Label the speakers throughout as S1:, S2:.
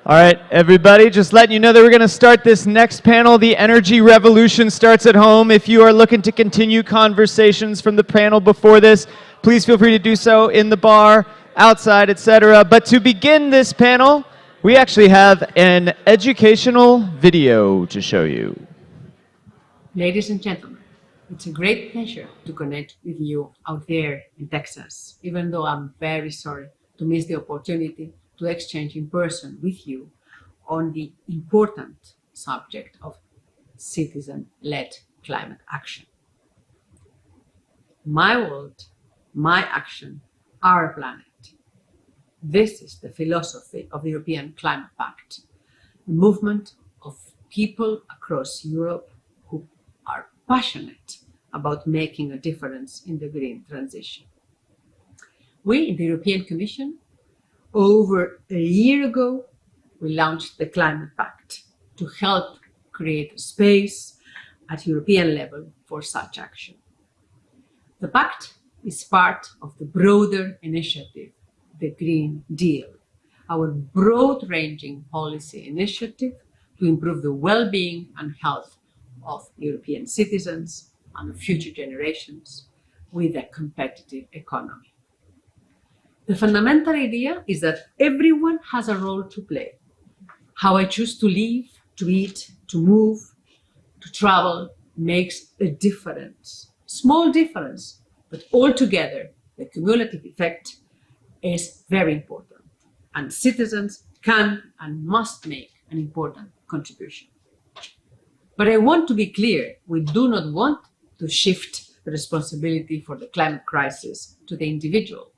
S1: All right, everybody, just letting you know that we're going to start this next panel. The energy revolution starts at home. If you are looking to continue conversations from the panel before this, please feel free to do so in the bar, outside, etc. But to begin this panel, we actually have an educational video to show you.
S2: Ladies and gentlemen, it's a great pleasure to connect with you out there in Texas, even though I'm very sorry to miss the opportunity to exchange in person with you on the important subject of citizen-led climate action. My world, my action, our planet. This is the philosophy of the European Climate Pact, a movement of people across Europe who are passionate about making a difference in the green transition. We in the European Commission, over a year ago, we launched the Climate Pact to help create a space at European level for such action. The Pact is part of the broader initiative, the Green Deal, our broad-ranging policy initiative to improve the well-being and health of European citizens and of future generations with a competitive economy. The fundamental idea is that everyone has a role to play. How I choose to live, to eat, to move, to travel makes a difference. Small difference, but altogether the cumulative effect is very important. And citizens can and must make an important contribution. But I want to be clear, we do not want to shift the responsibility for the climate crisis to the individual.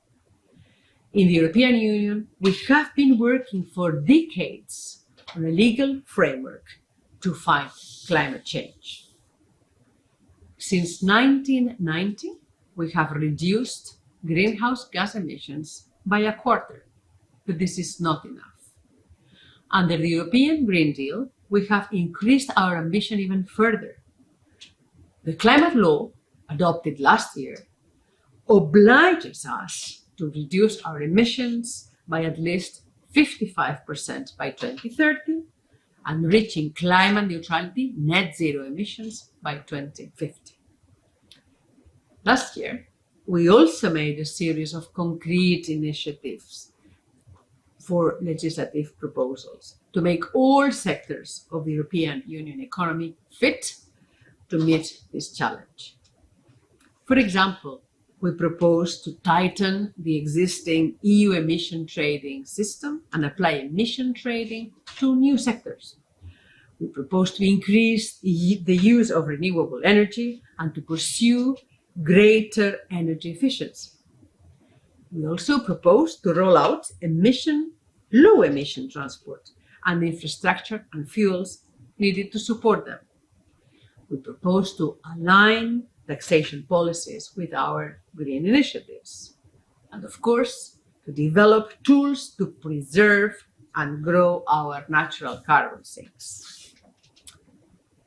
S2: In the European Union, we have been working for decades on a legal framework to fight climate change. Since 1990, we have reduced greenhouse gas emissions by a quarter, but this is not enough. Under the European Green Deal, we have increased our ambition even further. The climate law, adopted last year, obliges us to reduce our emissions by at least 55% by 2030 and reaching climate neutrality, net zero emissions by 2050. Last year, we also made a series of concrete initiatives for legislative proposals to make all sectors of the European Union economy fit to meet this challenge. For example, we propose to tighten the existing EU emission trading system and apply emission trading to new sectors. We propose to increase the use of renewable energy and to pursue greater energy efficiency. We also propose to roll out low emission transport and the infrastructure and fuels needed to support them. We propose to align taxation policies with our green initiatives. And of course, to develop tools to preserve and grow our natural carbon sinks.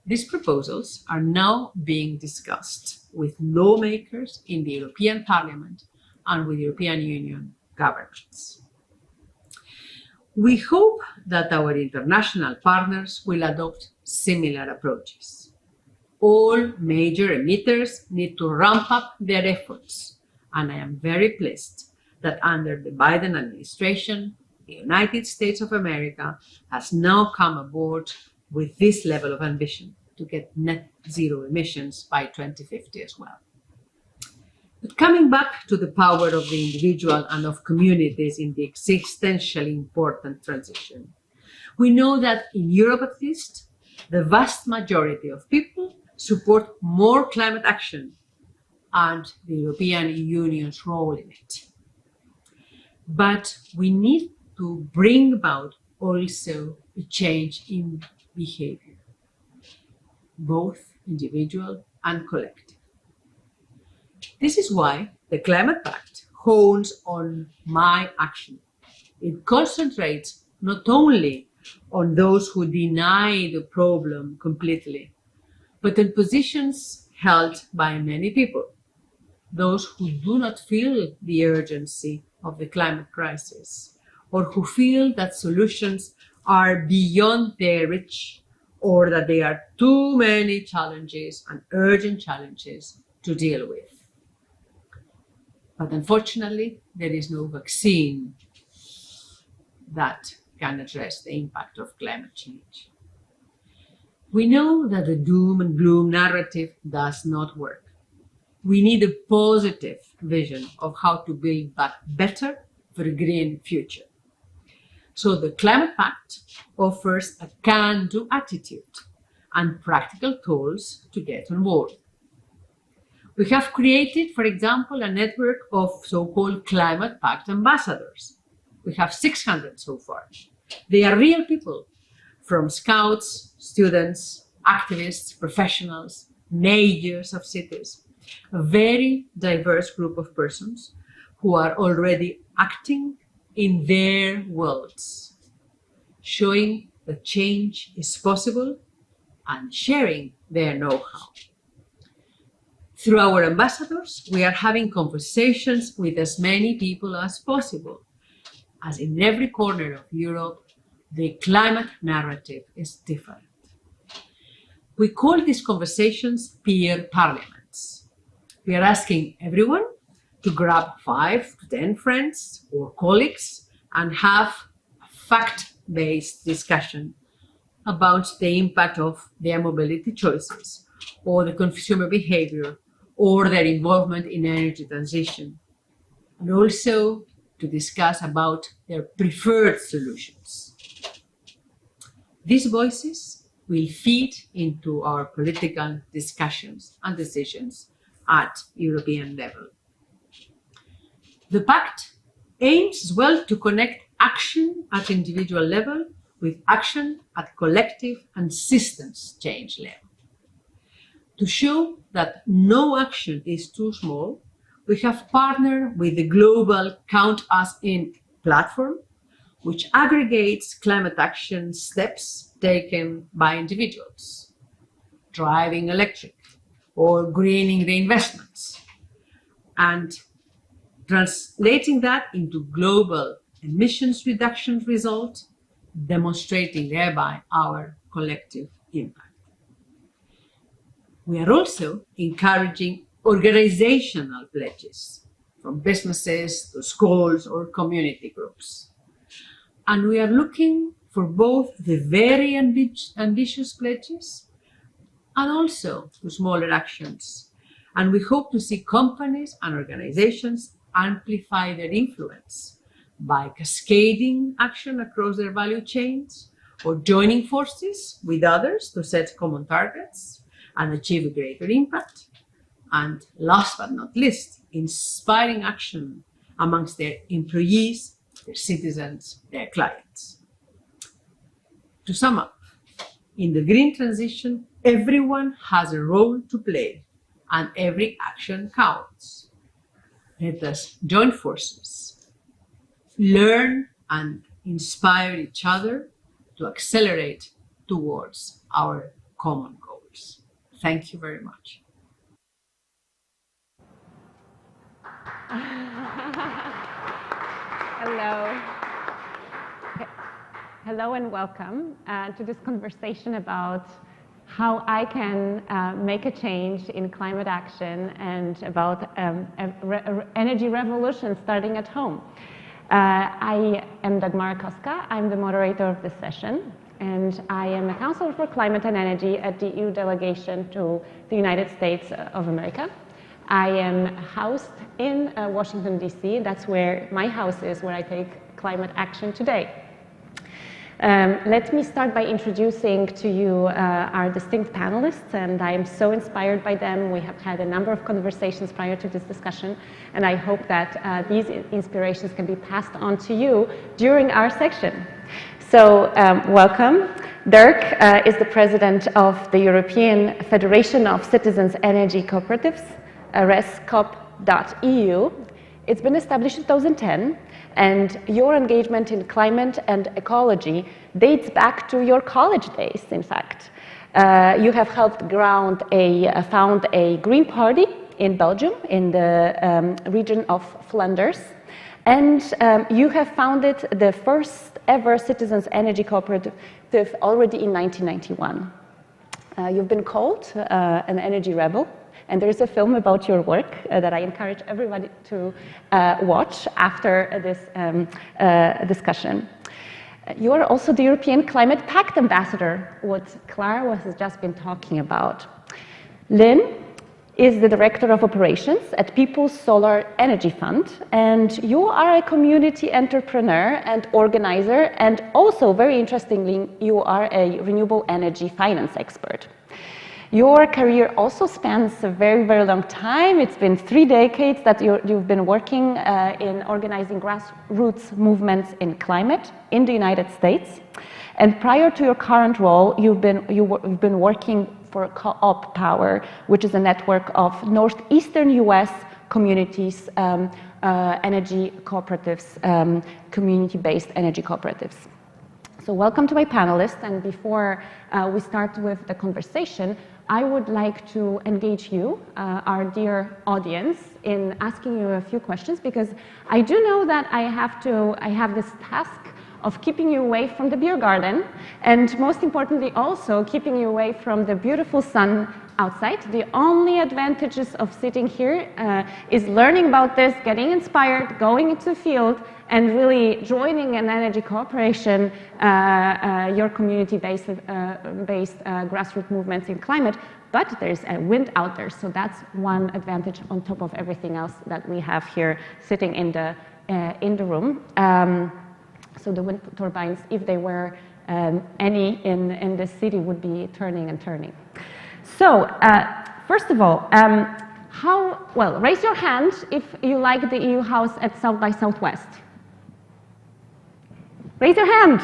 S2: These proposals are now being discussed with lawmakers in the European Parliament and with European Union governments. We hope that our international partners will adopt similar approaches. All major emitters need to ramp up their efforts, and I am very pleased that under the Biden administration, the United States of America has now come aboard with this level of ambition to get net zero emissions by 2050 as well. But coming back to the power of the individual and of communities in the existentially important transition, we know that in Europe at least, the vast majority of people support more climate action and the European Union's role in it. But we need to bring about also a change in behavior, both individual and collective. This is why the Climate Pact hones on my action. It concentrates not only on those who deny the problem completely, but on positions held by many people, those who do not feel the urgency of the climate crisis, or who feel that solutions are beyond their reach, or that there are too many challenges and urgent challenges to deal with. But unfortunately, there is no vaccine that can address the impact of climate change. We know that the doom and gloom narrative does not work. We need a positive vision of how to build back better for a green future. So the Climate Pact offers a can-do attitude and practical tools to get on board. We have created, for example, a network of so-called Climate Pact ambassadors. We have 600 so far. They are real people from scouts, students, activists, professionals, mayors of cities, a very diverse group of persons who are already acting in their worlds, showing that change is possible and sharing their know-how. Through our ambassadors, we are having conversations with as many people as possible, as in every corner of Europe, the climate narrative is different. We call these conversations peer parliaments. We are asking everyone to grab 5 to 10 friends or colleagues and have a fact-based discussion about the impact of their mobility choices or the consumer behavior or their involvement in energy transition, and also to discuss about their preferred solutions. These voices will feed into our political discussions and decisions at European level. The Pact aims as well to connect action at individual level with action at collective and systems change level. To show that no action is too small, we have partnered with the global Count Us In platform, which aggregates climate action steps taken by individuals, driving electric or greening the investments, and translating that into global emissions reduction result, demonstrating thereby our collective impact. We are also encouraging organizational pledges from businesses to schools or community groups. And we are looking for both the very ambitious pledges and also the smaller actions. And we hope to see companies and organizations amplify their influence by cascading action across their value chains or joining forces with others to set common targets and achieve a greater impact. And last but not least, inspiring action amongst their employees, their citizens, their clients. To sum up, in the green transition, everyone has a role to play and every action counts. Let us join forces, learn and inspire each other to accelerate towards our common goals. Thank you very much.
S3: Hello. Hello and welcome to this conversation about how I can make a change in climate action and about energy revolution starting at home. I am Dagmara Koska. I'm the moderator of this session, and I am a counselor for climate and energy at the EU delegation to the United States of America. I am housed in Washington, D.C. That's where my house is, where I take climate action today. Let me start by introducing to you our distinct panelists, and I am so inspired by them. We have had a number of conversations prior to this discussion, and I hope that these inspirations can be passed on to you during our section. So, welcome. Dirk is the president of the European Federation of Citizens Energy Cooperatives, rescop.eu. It's been established in 2010, and your engagement in climate and ecology dates back to your college days, in fact. You have helped found a Green Party in Belgium, in the region of Flanders, And you have founded the first ever citizens energy cooperative already in 1991. You've been called an energy rebel, and there is a film about your work that I encourage everybody to watch after this discussion. You are also the European Climate Pact Ambassador, what Clara has just been talking about. Lynn is the Director of Operations at People's Solar Energy Fund, and you are a community entrepreneur and organizer, and also, very interestingly, you are a renewable energy finance expert. Your career also spans a very, very long time. It's been 3 decades that you've been working in organizing grassroots movements in climate in the United States. And prior to your current role, you've been working for Coop Power, which is a network of northeastern US communities, energy cooperatives, community-based energy cooperatives. So welcome to my panelists, and before we start with the conversation, I would like to engage you, our dear audience, in asking you a few questions, because I do know that I have this task of keeping you away from the beer garden, and most importantly also keeping you away from the beautiful sun outside. The only advantages of sitting here is learning about this, getting inspired, going into the field, and really joining an energy cooperation, your community-based grassroots movements in climate. But there's a wind out there, so that's one advantage on top of everything else that we have here sitting in the room. So the wind turbines, if they were any in the city, would be turning and turning. So first of all, raise your hand if you like the EU House at South by Southwest. Raise your hand.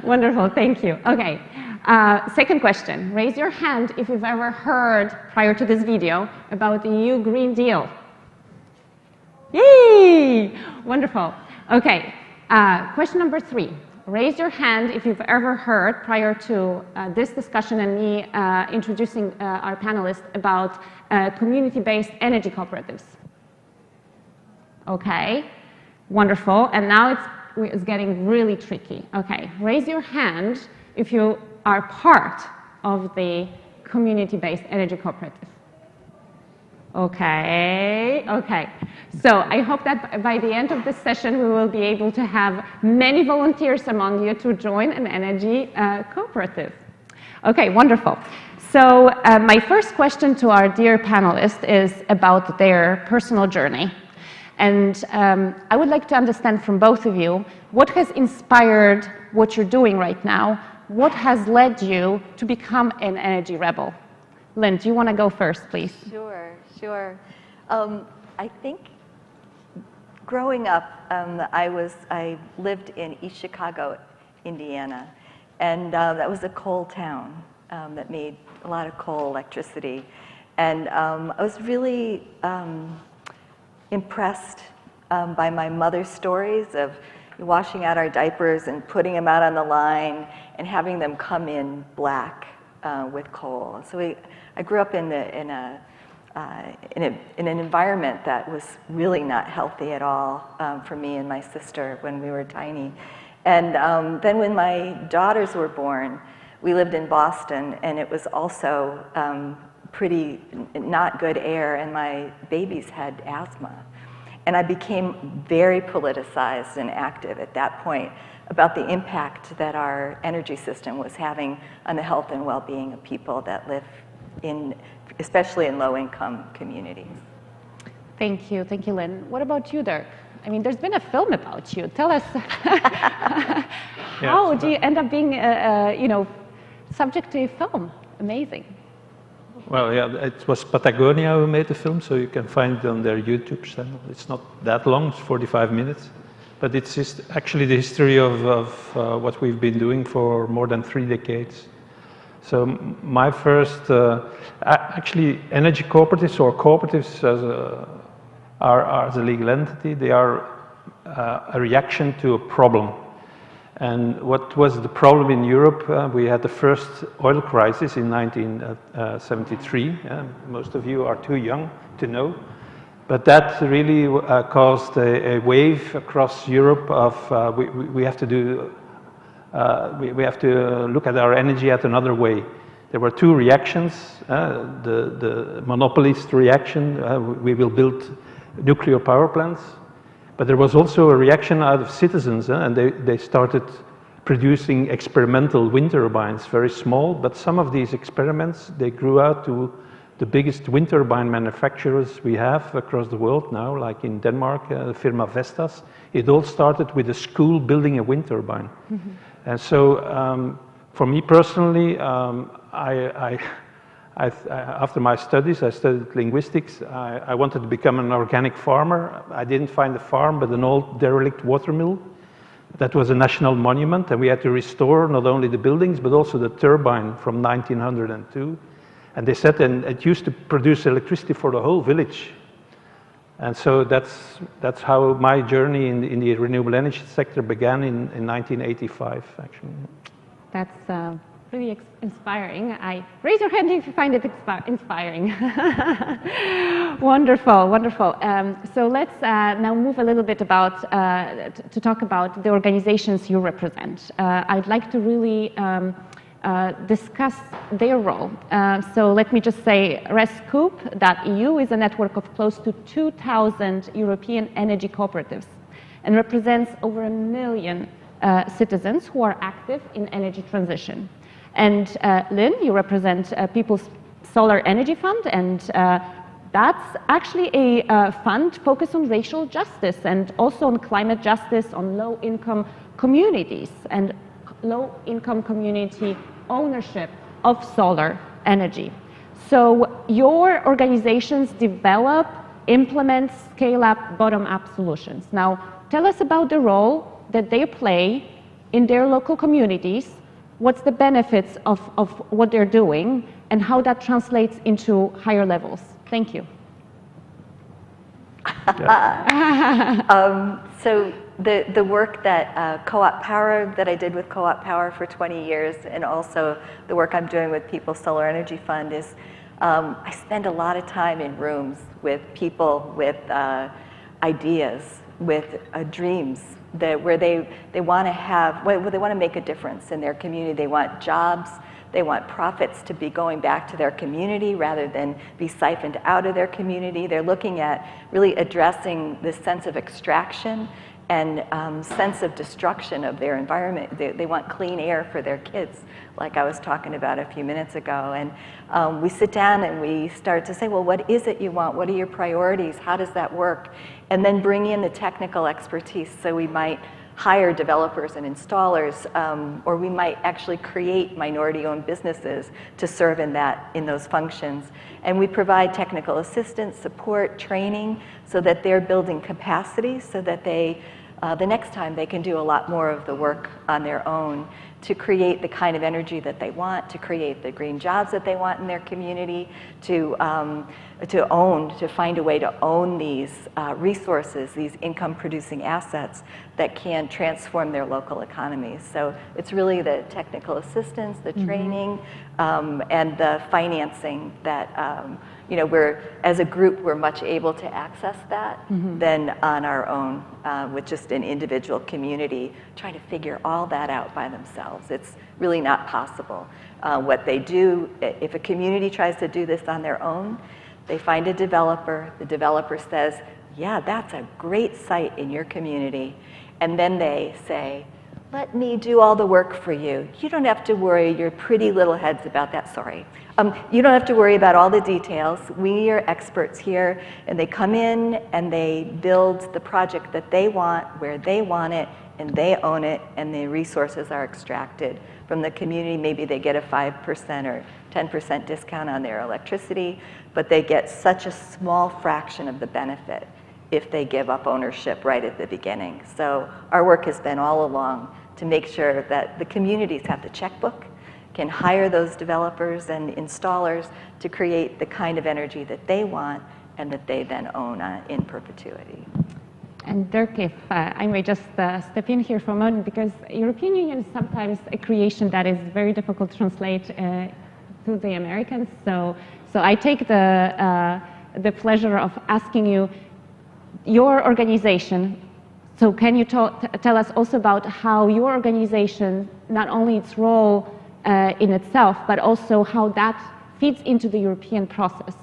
S3: Wonderful, thank you. Okay, second question. Raise your hand if you've ever heard, prior to this video, about the EU Green Deal. Yay! Wonderful. Okay, question number 3. Raise your hand if you've ever heard, prior to this discussion and me introducing our panelists, about community-based energy cooperatives. Okay, wonderful. And now it's getting really tricky. Okay, raise your hand if you are part of the community-based energy cooperative. Okay. So I hope that by the end of this session, we will be able to have many volunteers among you to join an energy cooperative. Okay, wonderful. So my first question to our dear panelists is about their personal journey. And I would like to understand from both of you, what has inspired what you're doing right now? What has led you to become an energy rebel? Lynn, do you want to go first, please?
S4: Sure. I think growing up, I lived in East Chicago, Indiana, and that was a coal town that made a lot of coal electricity. And I was really impressed by my mother's stories of washing out our diapers and putting them out on the line and having them come in black with coal. So I grew up in an environment that was really not healthy at all for me and my sister when we were tiny. And then when my daughters were born, we lived in Boston, and it was also pretty not good air, and my babies had asthma. And I became very politicized and active at that point about the impact that our energy system was having on the health and well-being of people that live especially in low-income communities.
S3: Thank you, Lynn. What about you, Dirk? I mean, there's been a film about you. Tell us, how do you end up being, subject to a film? Amazing.
S5: Well, yeah, it was Patagonia who made the film, so you can find it on their YouTube channel. It's not that long, it's 45 minutes. But it's just actually the history of what we've been doing for more than 3 decades. So my first, actually energy cooperatives or cooperatives are the legal entity. They are a reaction to a problem. And what was the problem in Europe? We had the first oil crisis in 1973. Most of you are too young to know. But that really caused a wave across Europe of we have to do we have to look at our energy at another way. There were two reactions: the monopolist reaction, we will build nuclear power plants, but there was also a reaction out of citizens, and they started producing experimental wind turbines, very small, but some of these experiments, they grew out to the biggest wind turbine manufacturers we have across the world now, like in Denmark, the firma Vestas. It all started with a school building a wind turbine. Mm-hmm. And so for me personally, after my studies, I studied linguistics. I wanted to become an organic farmer. I didn't find a farm, but an old derelict watermill. That was a national monument, and we had to restore not only the buildings, but also the turbine from 1902. And they said, and it used to produce electricity for the whole village. And so that's how my journey in the renewable energy sector began in 1985, actually.
S3: That's really inspiring. Raise your hand if you find it inspiring. Wonderful, wonderful. So let's now move a little bit about to talk about the organizations you represent. I'd like to really discuss their role. So let me just say, Coop.eu is a network of close to 2,000 European energy cooperatives and represents over 1 million citizens who are active in energy transition. And Lynn, you represent People's Solar Energy Fund, and that's actually a fund focused on racial justice and also on climate justice, on low-income communities and low-income community ownership of solar energy. So your organizations develop, implement, scale up, bottom-up solutions. Now, tell us about the role that they play in their local communities, what's the benefits of what they're doing, and how that translates into higher levels. Thank you.
S4: So the work that Co-op Power, that I did with Co-op Power for 20 years, and also the work I'm doing with People's Solar Energy Fund is I spend a lot of time in rooms with people with ideas, with dreams, where they want to have, they want to make a difference in their community. They want jobs. They want profits to be going back to their community rather than be siphoned out of their community. They're looking at really addressing this sense of extraction and sense of destruction of their environment. They want clean air for their kids, like I was talking about a few minutes ago. And we sit down and we start to say, well, what is it you want? What are your priorities? How does that work? And then bring in the technical expertise. So we might hire developers and installers, or we might actually create minority-owned businesses to serve in those functions. And we provide technical assistance, support, training, so that they're building capacity, so that they, the next time they can do a lot more of the work on their own to create the kind of energy that they want, to create the green jobs that they want in their community, to find a way to own these resources, these income-producing assets that can transform their local economies. So it's really the technical assistance, the training, and the financing that as a group, we're much able to access that than on our own with just an individual community trying to figure all that out by themselves. It's really not possible. What they do, if a community tries to do this on their own, they find a developer. The developer says, yeah, that's a great site in your community. And then they say, let me do all the work for you. You don't have to worry your pretty little heads about that, sorry. You don't have to worry about all the details. We are experts here, and they come in and they build the project that they want, where they want it, and they own it, and the resources are extracted from the community. Maybe they get a 5% or 10% discount on their electricity, but they get such a small fraction of the benefit if they give up ownership right at the beginning. So our work has been all along to make sure that the communities have the checkbook, can hire those developers and installers to create the kind of energy that they want and that they then own in perpetuity.
S3: And Dirk, if I may just step in here for a moment, because European Union is sometimes a creation that is very difficult to translate to the Americans. So I take the pleasure of asking you, your organization, so can you tell us also about how your organization, not only its role in itself, but also how that feeds into the European process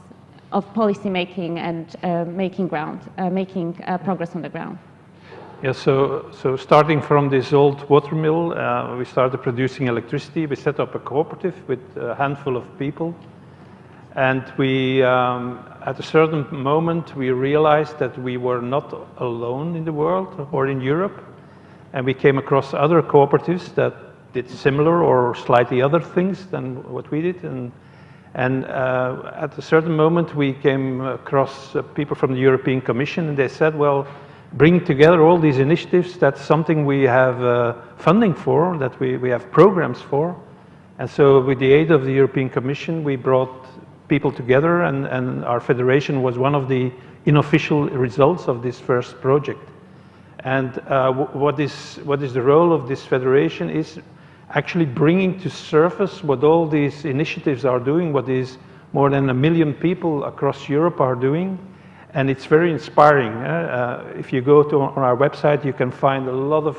S3: of policy making and making progress on the ground?
S5: Yeah, so starting from this old water mill, we started producing electricity. We set up a cooperative with a handful of people. And we, at a certain moment, we realized that we were not alone in the world or in Europe. And we came across other cooperatives that did similar or slightly other things than what we did. And at a certain moment, we came across people from the European Commission, and they said, well, bring together all these initiatives. That's something we have funding for, that we have programs for. And so with the aid of the European Commission, we brought people together, and our federation was one of the unofficial results of this first project. And what is the role of this federation is actually bringing to surface what all these initiatives are doing, what is more than 1 million people across Europe are doing. And it's very inspiring. If you go on our website, you can find a lot of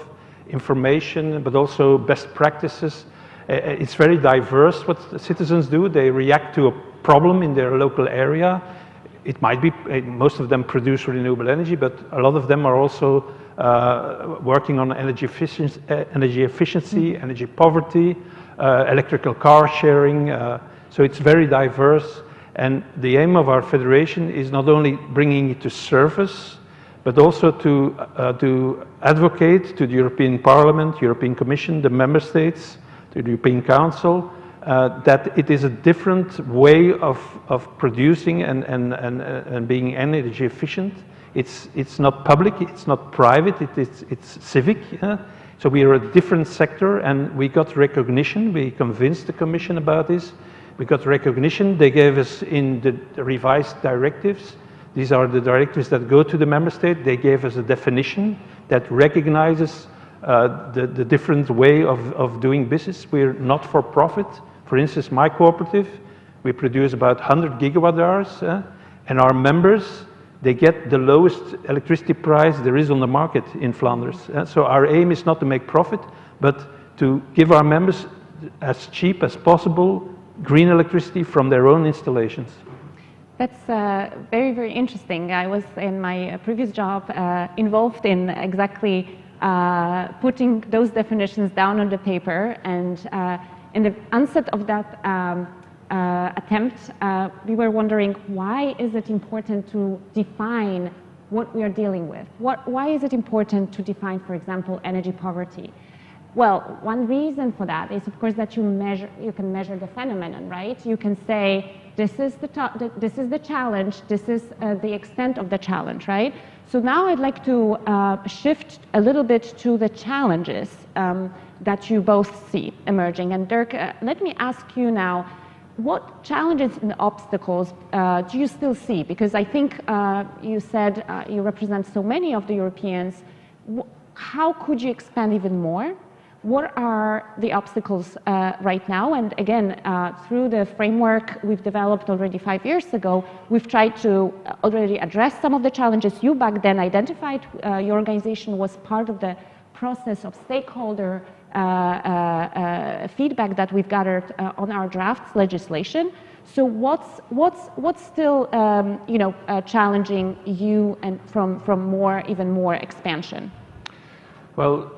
S5: information, but also best practices. It's very diverse what the citizens do. They react to a problem in their local area. It might be, most of them produce renewable energy, but a lot of them are also working on energy efficiency, energy poverty, electrical car sharing. So it's very diverse. And the aim of our federation is not only bringing it to surface, but also to advocate to the European Parliament, European Commission, the Member States, to the European Council, that it is a different way of producing and being energy efficient. It's not public, it's not private, it's civic. So we are a different sector, and we got recognition. We convinced the Commission about this. We got recognition. They gave us in the revised directives. These are the directives that go to the member state. They gave us a definition that recognizes the different way of doing business. We're not for profit. For instance, my cooperative, we produce about 100 gigawatt hours, and our members, they get the lowest electricity price there is on the market in Flanders. So our aim is not to make profit, but to give our members as cheap as possible green electricity from their own installations.
S3: That's very, very interesting. I was in my previous job involved in exactly putting those definitions down on the paper, and in the onset of that attempt, we were wondering, why is it important to define what we are dealing with? Why is it important to define, for example, energy poverty? Well, one reason for that is, of course, that you can measure the phenomenon, right? You can say, this is the challenge, this is the extent of the challenge, right? So now I'd like to shift a little bit to the challenges that you both see emerging. And Dirk, let me ask you now, what challenges and obstacles do you still see? Because I think you said you represent so many of the Europeans. How could you expand even more? What are the obstacles right now? And again, through the framework we've developed already 5 years ago, we've tried to already address some of the challenges you back then identified. Your organization was part of the process of stakeholder feedback that we've gathered on our draft legislation. So what's still challenging you and from even more expansion?
S5: Well,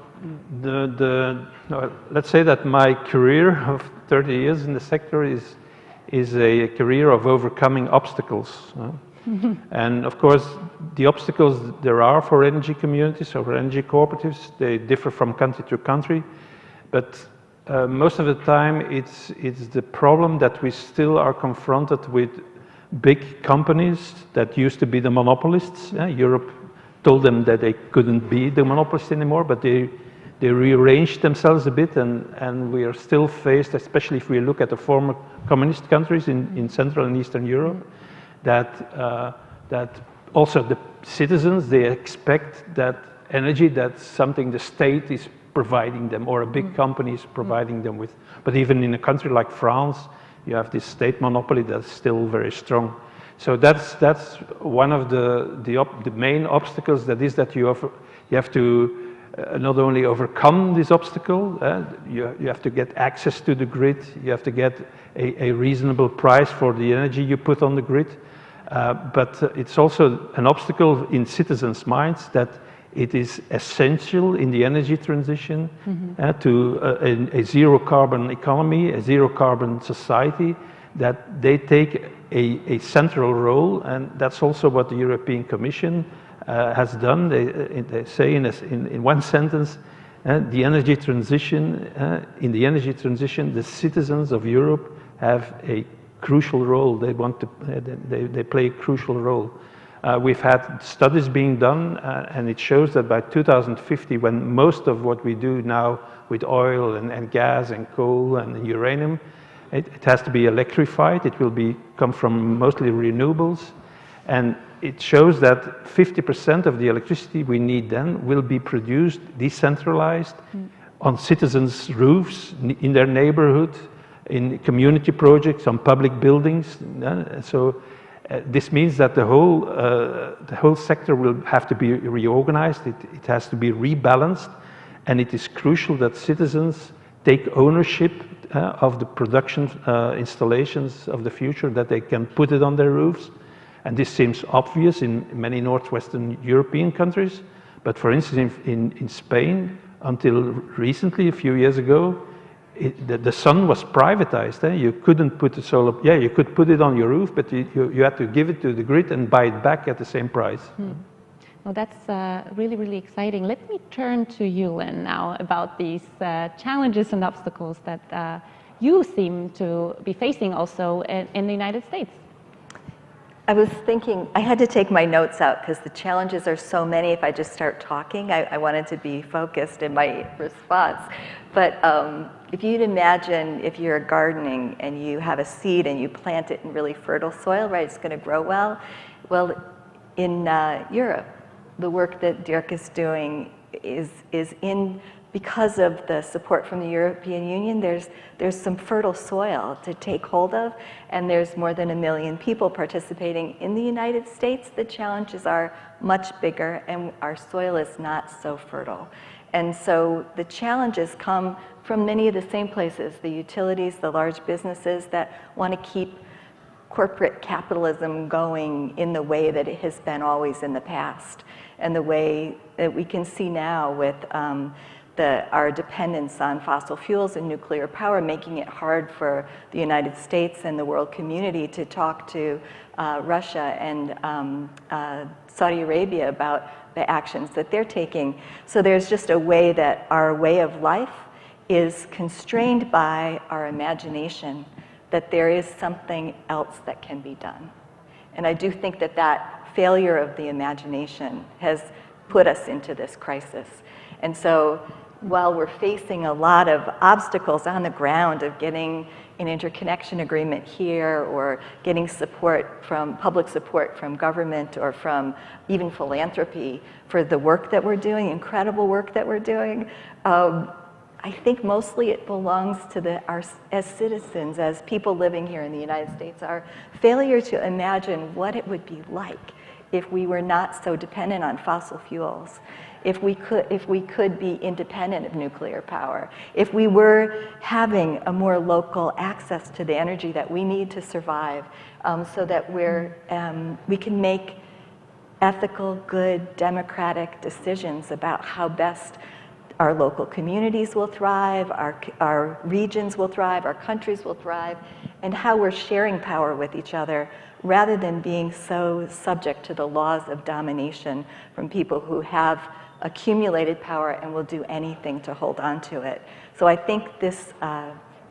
S5: let's say that my career of 30 years in the sector is a career of overcoming obstacles. And of course, the obstacles there are for energy communities or for energy cooperatives, they differ from country to country. But most of the time, it's the problem that we still are confronted with big companies that used to be the monopolists. Europe told them that they couldn't be the monopolists anymore, but they rearranged themselves a bit, and we are still faced, especially if we look at the former communist countries in Central and Eastern Europe, that also the citizens, they expect that energy, that's something the state is providing them or a big company is providing them with. But even in a country like France, you have this state monopoly that's still very strong. So that's one of the main obstacles. That is that you have to not only overcome this obstacle, you have to get access to the grid, you have to get a reasonable price for the energy you put on the grid, but it's also an obstacle in citizens' minds that it is essential in the energy transition to a zero carbon economy, a zero carbon society, that they take a central role, and that's also what the European Commission has done. They say in one sentence, the energy transition, in the energy transition, the citizens of Europe have a crucial role. They play a crucial role. We've had studies being done, and it shows that by 2050, when most of what we do now with oil and gas and coal and uranium, it has to be electrified. It will come from mostly renewables, and it shows that 50% of the electricity we need then will be produced decentralized on citizens' roofs, in their neighborhood, in community projects, on public buildings. So this means that the whole sector will have to be reorganized. It has to be rebalanced, and it is crucial that citizens take ownership of the production installations of the future, that they can put it on their roofs. And this seems obvious in many northwestern European countries, but for instance in Spain, until recently, a few years ago, the sun was privatized. You couldn't put the solar, you could put it on your roof, but you had to give it to the grid and buy it back at the same price.
S3: Well, that's really, really exciting. Let me turn to you, Lynn, now about these challenges and obstacles that you seem to be facing also in the United States.
S4: I was thinking, I had to take my notes out because the challenges are so many. If I just start talking, I wanted to be focused in my response. But if you'd imagine if you're gardening and you have a seed and you plant it in really fertile soil, right, it's going to grow well. Well, in Europe, the work that Dirk is doing is because of the support from the European Union, there's some fertile soil to take hold of, and there's more than 1 million people participating. In the United States, the challenges are much bigger, and our soil is not so fertile. And so the challenges come from many of the same places, the utilities, the large businesses that want to keep corporate capitalism going in the way that it has been always in the past, and the way that we can see now with our dependence on fossil fuels and nuclear power, making it hard for the United States and the world community to talk to Russia and Saudi Arabia about the actions that they're taking. So there's just a way that our way of life is constrained by our imagination, that there is something else that can be done. And I do think that that failure of the imagination has put us into this crisis. And so while we're facing a lot of obstacles on the ground of getting an interconnection agreement here, or getting support from public support from government or from even philanthropy for the work that we're doing, incredible work that we're doing, I think mostly it belongs to as citizens, as people living here in the United States, our failure to imagine what it would be like if we were not so dependent on fossil fuels, if we could be independent of nuclear power, if we were having a more local access to the energy that we need to survive, so that we can make ethical, good, democratic decisions about how best our local communities will thrive, our regions will thrive, our countries will thrive, and how we're sharing power with each other rather than being so subject to the laws of domination from people who have accumulated power and will do anything to hold on to it. So I think this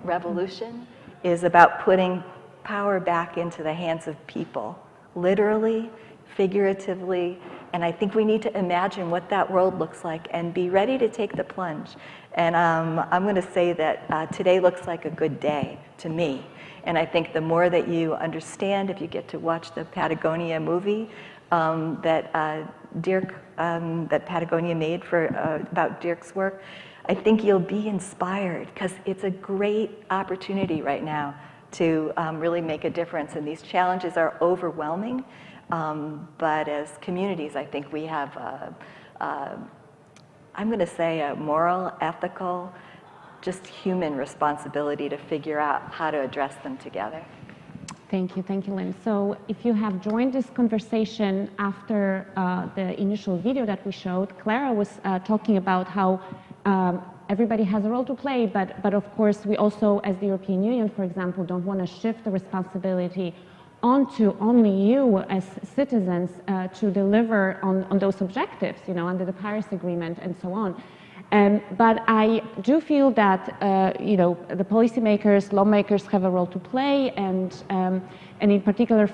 S4: revolution is about putting power back into the hands of people, literally, figuratively, and I think we need to imagine what that world looks like and be ready to take the plunge. And I'm going to say that today looks like a good day to me. And I think the more that you understand, if you get to watch the Patagonia movie that Patagonia made about Dirk's work, I think you'll be inspired, because it's a great opportunity right now to really make a difference. And these challenges are overwhelming, but as communities, I think we have, I'm going to say, a moral, ethical, just human responsibility to figure out how to address them together.
S3: Thank you, Lynn. So if you have joined this conversation after the initial video that we showed, Clara was talking about how everybody has a role to play, but of course we also, as the European Union, for example, don't want to shift the responsibility onto only you as citizens to deliver on those objectives, you know, under the Paris Agreement and so on. But I do feel that you know, the policymakers, lawmakers have a role to play, and in particular,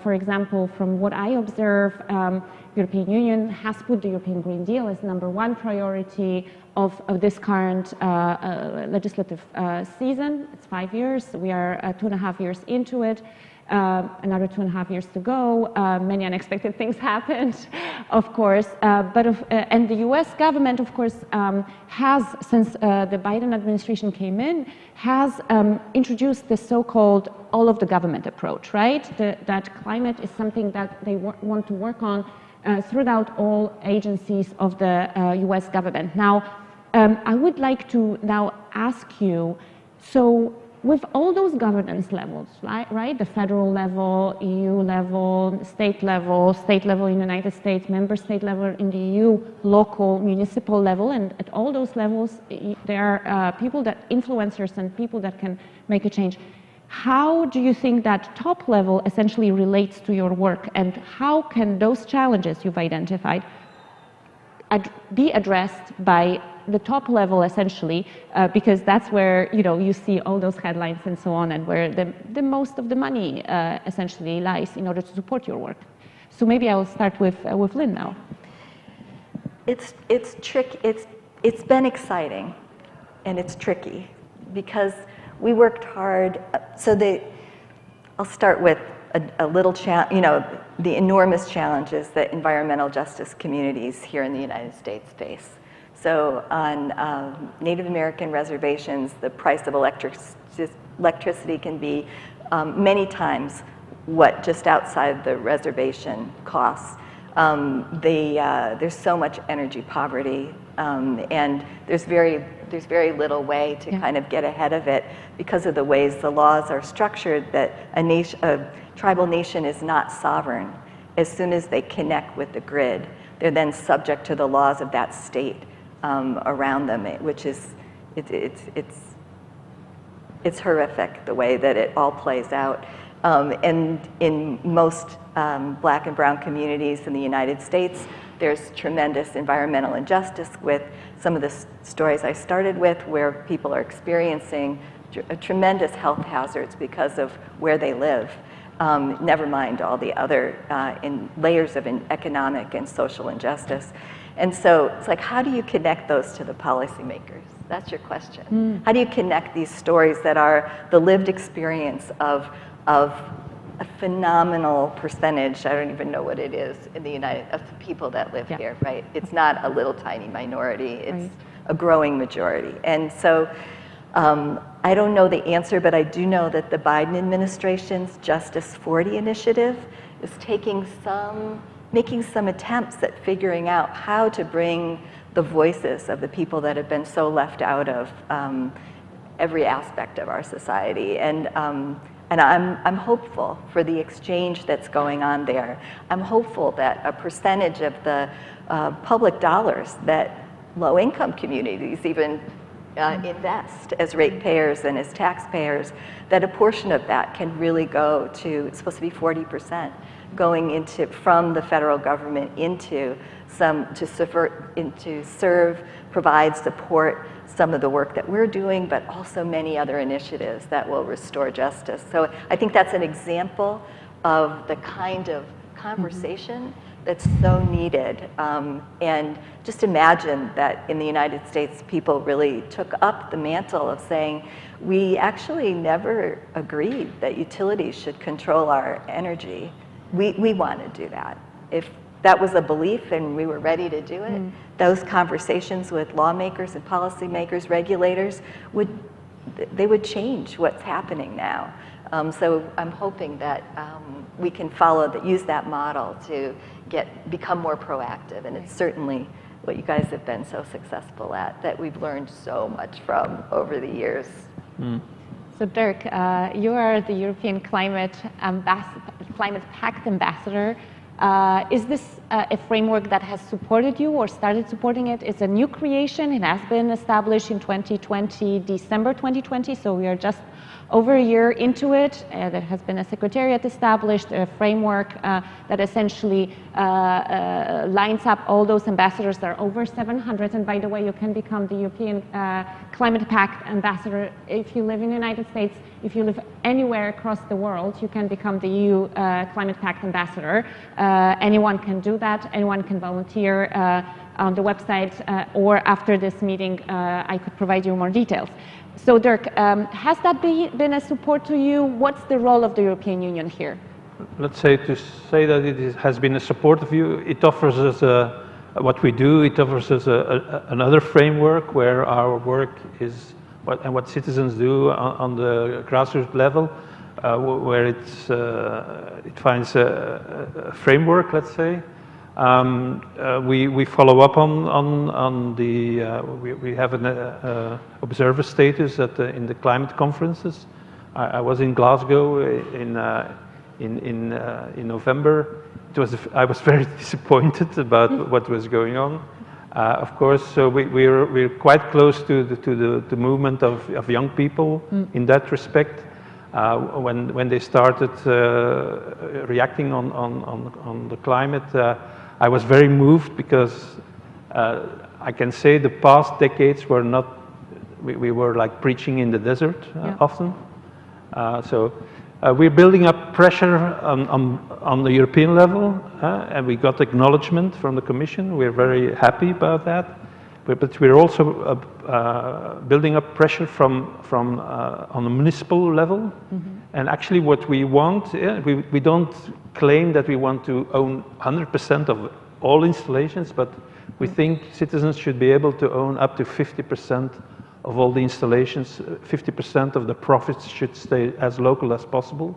S3: for example, from what I observe, European Union has put the European Green Deal as #1 priority of this current legislative season. It's 5 years. We are 2.5 years into it. Another 2.5 years to go. Many unexpected things happened, of course. And the U.S. government, of course, has, since the Biden administration came in, has introduced the so-called all of the government approach, right? That climate is something that they want to work on throughout all agencies of the U.S. government. Now, I would like to now ask you, so with all those governance levels, right? The federal level, EU level, state level in the United States, member state level in the EU, local, municipal level, and at all those levels, there are people that, influencers and people that can make a change. How do you think that top level essentially relates to your work, and how can those challenges you've identified be addressed by the top level, essentially, because that's where, you know, you see all those headlines and so on, and where the most of the money essentially lies in order to support your work. So maybe I will start with Lynn now.
S4: It's been exciting, and it's tricky because we worked hard. I'll start with a little you know, the enormous challenges that environmental justice communities here in the United States face. So on Native American reservations, the price of electricity can be many times what just outside the reservation costs. There's so much energy poverty, and there's very little way to kind of get ahead of it because of the ways the laws are structured, that a tribal nation is not sovereign. As soon as they connect with the grid, they're then subject to the laws of that state around them, which is, it's horrific the way that it all plays out. And in most Black and brown communities in the United States, there's tremendous environmental injustice with some of the stories I started with, where people are experiencing tremendous health hazards because of where they live. Never mind all the other layers of economic and social injustice. And so it's like, how do you connect those to the policymakers? That's your question. How do you connect these stories that are the lived experience of a phenomenal percentage, I don't even know what it is, in the of the people that live here, right? It's not a little tiny minority, it's a growing majority. And so I don't know the answer, but I do know that the Biden administration's Justice 40 initiative is making some attempts at figuring out how to bring the voices of the people that have been so left out of every aspect of our society. And I'm hopeful for the exchange that's going on there. I'm hopeful that a percentage of the public dollars that low-income communities even invest as ratepayers and as taxpayers, that a portion of that can really go to, it's supposed to be 40%, going into, from the federal government into to serve, provide, support some of the work that we're doing, but also many other initiatives that will restore justice. So I think that's an example of the kind of conversation that's so needed. And just imagine that in the United States, people really took up the mantle of saying, we actually never agreed that utilities should control our energy. We want to do that. If that was a belief and we were ready to do it, those conversations with lawmakers and policymakers, regulators, would they would change what's happening now. So I'm hoping that we can use that model to become more proactive, and it's certainly what you guys have been so successful at, that we've learned so much from over the years.
S3: So Dirk, you are the European Climate Pact ambassador. Is this a framework that has supported you or started supporting it? It's a new creation. It has been established in 2020, December 2020, so we are just over a year into it. There has been a secretariat established, a framework that essentially lines up all those ambassadors. There are over 700, and by the way, you can become the European Climate Pact ambassador if you live in the United States. If you live anywhere across the world, you can become the EU Climate Pact ambassador. Anyone can do that. Anyone can volunteer on the website, or after this meeting, I could provide you more details. So Dirk, has that been a support to you? What's the role of the European Union here?
S5: Let's say, to say that it has been a support of you, it offers us what we do, it offers us another framework where our work is, what citizens do on the grassroots level, where it finds a framework, let's say. We follow up on the, we have an observer status in the climate conferences. I was in Glasgow in November. I was very disappointed about what was going on. Of course, so we're quite close to the movement of young people in that respect. When they started reacting on the climate, I was very moved because I can say the past decades were not, we were like preaching in the desert often. So we're building up pressure on the European level, and we got acknowledgement from the Commission. We're very happy about that. But we're also building up pressure from on the municipal level. And actually what we want, we don't claim that we want to own 100% of all installations, but we think citizens should be able to own up to 50% of all the installations. 50% of the profits should stay as local as possible.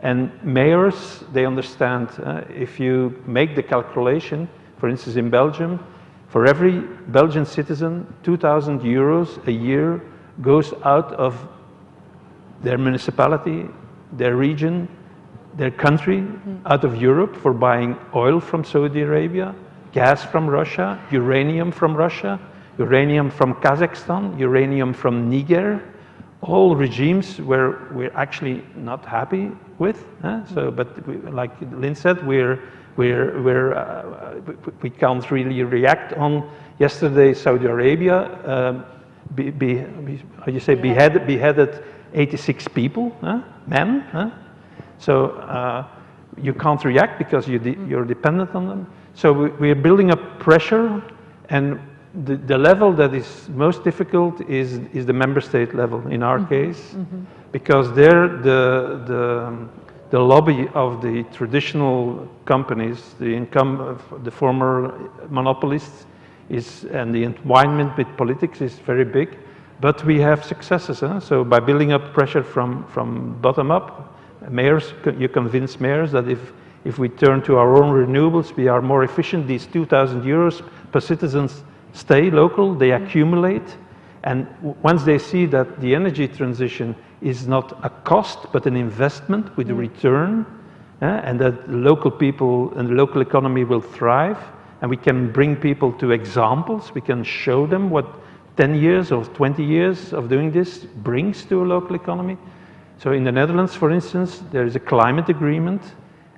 S5: And mayors, they understand, if you make the calculation, for instance in Belgium, for every Belgian citizen, 2,000 euros a year goes out of their municipality, their region, their country, out of Europe for buying oil from Saudi Arabia, gas from Russia, uranium from Russia, uranium from Kazakhstan, uranium from Niger, all regimes where we're actually not happy with. So, but like Lynn said, we can't really react on. Yesterday, Saudi Arabia, beheaded 86 people, men. So you can't react because you're dependent on them. So we're building up pressure, and the level that is most difficult is the member state level in our case, because there the lobby of the traditional companies, the former monopolists, and the entwinement with politics is very big. But we have successes. So by building up pressure from bottom up, mayors, you convince mayors that if we turn to our own renewables, we are more efficient. These 2,000 euros per citizens stay local, they accumulate. And once they see that the energy transition is not a cost, but an investment with a return, and that local people and the local economy will thrive, and we can bring people to examples, we can show them what 10 years or 20 years of doing this brings to a local economy. So in the Netherlands, for instance, there is a climate agreement,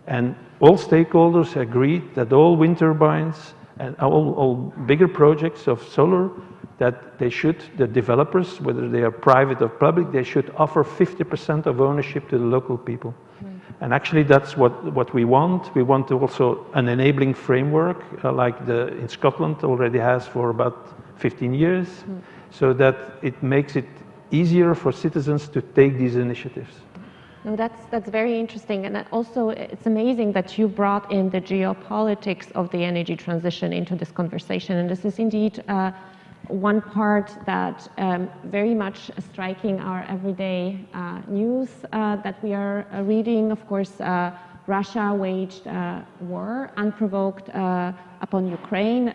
S5: and all stakeholders agreed that all wind turbines and all bigger projects of solar, that the developers, whether they are private or public, they should offer 50% of ownership to the local people. And actually that's what we want. We want to also an enabling framework, like in Scotland already has for about 15 years, so that it makes it easier for citizens to take these initiatives.
S3: No, that's very interesting, and also it's amazing that you brought in the geopolitics of the energy transition into this conversation, and this is indeed one part that very much striking our everyday news that we are reading, of course, Russia waged war unprovoked upon Ukraine.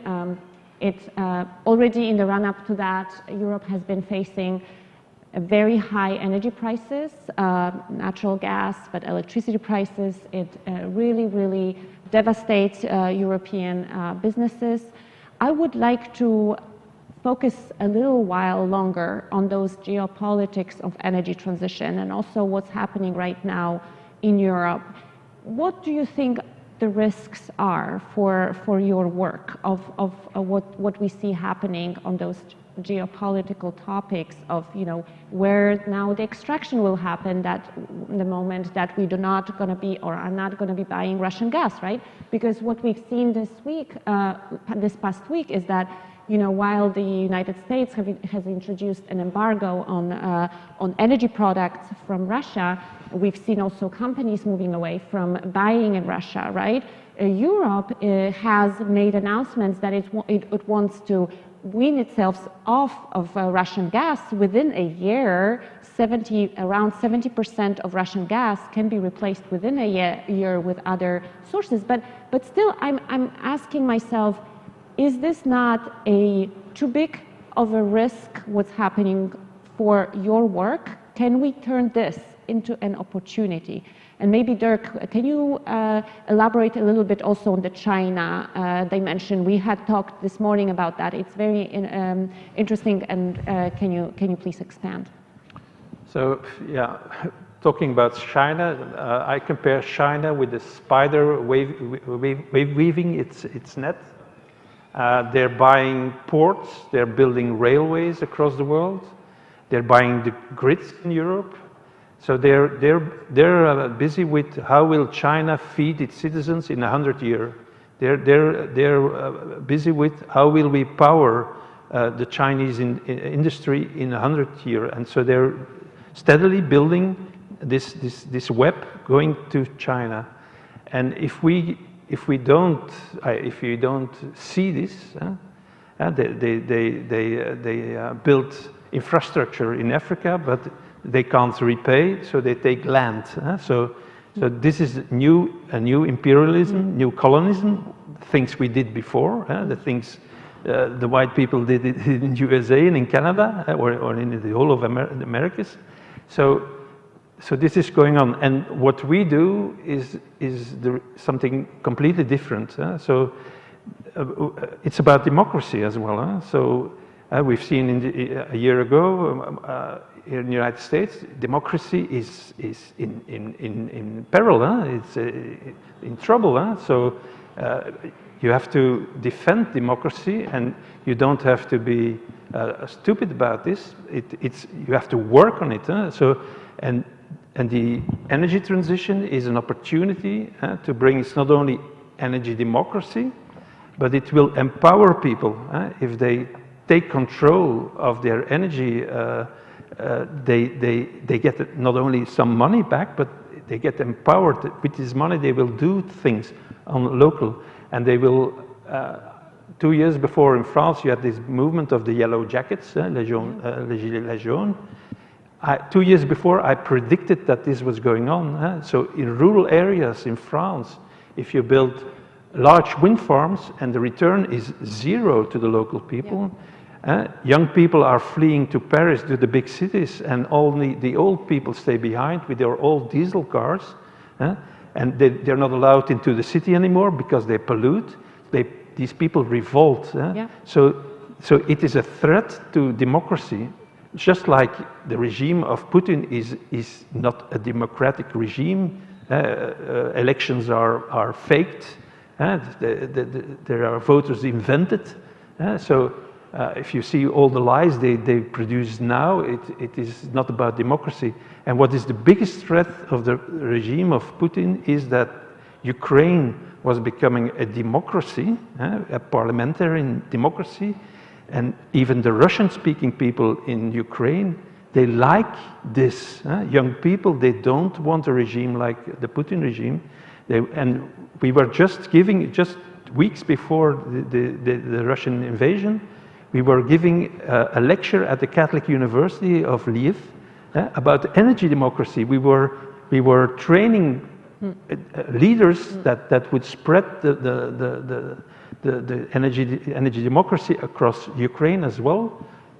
S3: Already in the run-up to that, Europe has been facing very high energy prices, natural gas, but electricity prices. It really devastates European businesses. I would like to focus a little while longer on those geopolitics of energy transition and also what's happening right now in Europe. What do you think the risks are for your work of what we see happening on those geopolitical topics of, you know, where now the extraction will happen, that the moment that we do not going to be or are not going to be buying Russian gas, right? Because what we've seen this week, this past week, is that, you know, while the United States has introduced an embargo on energy products from Russia, we've seen also companies moving away from buying in Russia, right? Europe has made announcements that it wants to wean itself off of Russian gas within a year. Around 70% of Russian gas can be replaced within a year with other sources. But still, I'm asking myself, is this not too big of a risk, what's happening for your work? Can we turn this into an opportunity? And maybe Dirk, can you elaborate a little bit also on the China dimension? We had talked this morning about that. It's very interesting, and can you please expand?
S5: So yeah, talking about China, I compare China with the spider weaving its net. They're buying ports, they're building railways across the world, they're buying the grids in Europe. So they're busy with how will China feed its citizens in 100 years. They're busy with how will we power the Chinese industry in 100 years. And so they're steadily building this web going to China. And if you don't see this, they build infrastructure in Africa, but they can't repay, so they take land. So this is a new imperialism, new colonialism, things we did before, the things the white people did in USA and in Canada, or in the whole of the Americas. So this is going on, and what we do is something completely different. So it's about democracy as well. So we've seen a year ago here in the United States, democracy is in peril. It's in trouble. So you have to defend democracy, and you don't have to be stupid about this. You have to work on it. So and the energy transition is an opportunity to bring. It's not only energy democracy, but it will empower people if they take control of their energy. They get not only some money back, but they get empowered. With this money, they will do things on local, and they will. 2 years before in France, you had this movement of the yellow jackets, les gilets jaunes. 2 years before, I predicted that this was going on. So in rural areas in France, if you build large wind farms and the return is zero to the local people, young people are fleeing to Paris, to the big cities, and only the old people stay behind with their old diesel cars, and they're not allowed into the city anymore because they pollute. These people revolt. So it is a threat to democracy, just like the regime of Putin is not a democratic regime. Elections are faked. There are voters invented. So if you see all the lies they produce now, it is not about democracy. And what is the biggest threat of the regime of Putin is that Ukraine was becoming a democracy, a parliamentary democracy, and even the Russian-speaking people in Ukraine, they like this. Young people, they don't want a regime like the Putin regime. And we were just weeks before the Russian invasion, we were giving a lecture at the Catholic University of Lviv about energy democracy. We were training leaders that would spread the energy democracy across Ukraine as well.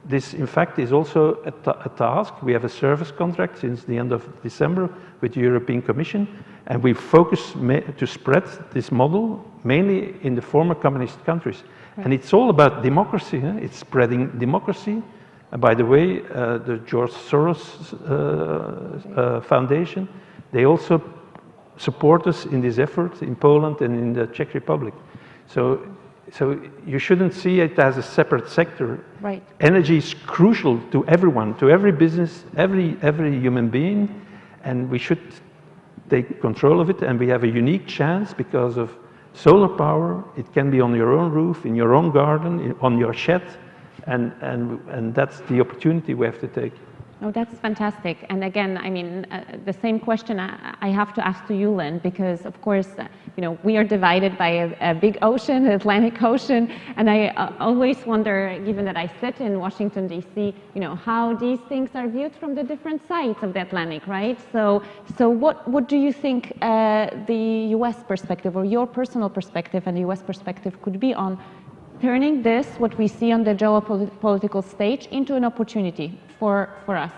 S5: This, in fact, is also a task. We have a service contract since the end of December with the European Commission, and we focus to spread this model mainly in the former communist countries. Right. And it's all about democracy. It's spreading democracy. And by the way, the George Soros Foundation, they also support us in this effort in Poland and in the Czech Republic. So you shouldn't see it as a separate sector.
S3: Right.
S5: Energy is crucial to everyone, to every business, every human being, and we should take control of it. And we have a unique chance because of solar power. It can be on your own roof, in your own garden, on your shed, and that's the opportunity we have to take.
S3: Oh, that's fantastic. And again, I mean, the same question I have to ask to you, Lynn, because of course, you know, we are divided by a big ocean, the Atlantic Ocean, and I always wonder, given that I sit in Washington, D.C., you know, how these things are viewed from the different sides of the Atlantic, right? So what do you think the U.S. perspective, or your personal perspective and the U.S. perspective could be on turning this, what we see on the geopolitical stage, into an opportunity for us?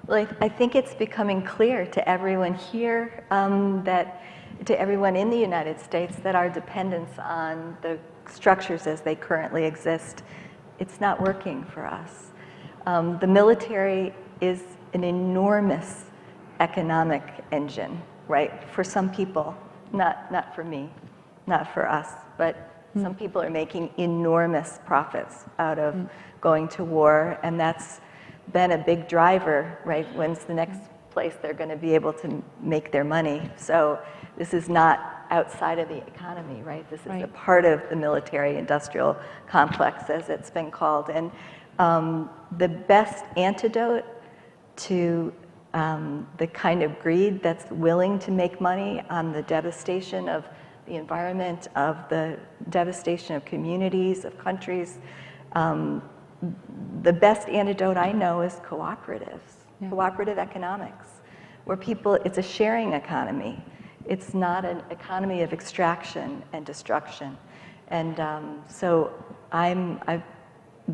S4: Well, I think it's becoming clear to everyone here, to everyone in the United States, that our dependence on the structures as they currently exist, it's not working for us. The military is an enormous economic engine, right? For some people, not for me, not for us, but some people are making enormous profits out of going to war, and that's been a big driver, right? When's the next place they're going to be able to make their money? So this is not outside of the economy, right? This is a part of the military-industrial complex, as it's been called. And the best antidote to the kind of greed that's willing to make money on the devastation of the environment, of the devastation of communities, of countries. The best antidote I know is cooperatives, cooperative economics, where people, it's a sharing economy. It's not an economy of extraction and destruction. And so I've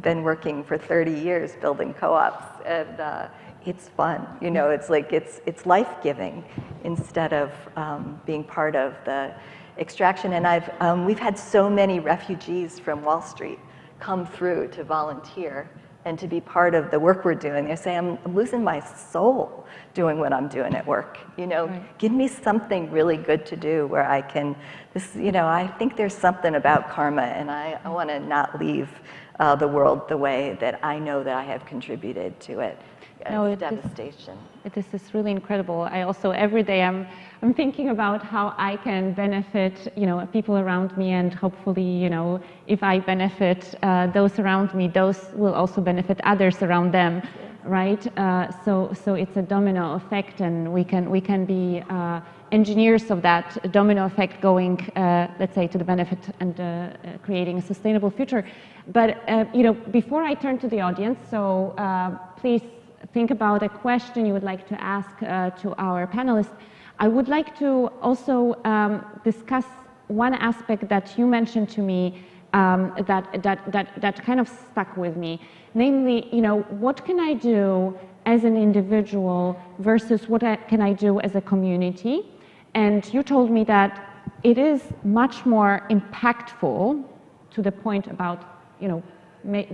S4: been working for 30 years building co-ops, and it's fun. You know, it's like, it's life-giving instead of being part of the extraction. And we've had so many refugees from Wall Street come through to volunteer and to be part of the work we're doing. They say, I'm losing my soul doing what I'm doing at work. You know, give me something really good to do where I can, you know, I think there's something about karma, and I want to not leave the world the way that I know that I have contributed to it. No, devastation.
S3: This is really incredible. I also, every day, I'm thinking about how I can benefit, you know, people around me, and hopefully, you know, if I benefit those around me, those will also benefit others around them, right? So it's a domino effect, and we can be engineers of that domino effect going, let's say, to the benefit and creating a sustainable future. But you know, before I turn to the audience, so please think about a question you would like to ask to our panelists. I would like to also discuss one aspect that you mentioned to me that kind of stuck with me. Namely, you know, what can I do as an individual versus what can I do as a community? And you told me that it is much more impactful, to the point about, you know,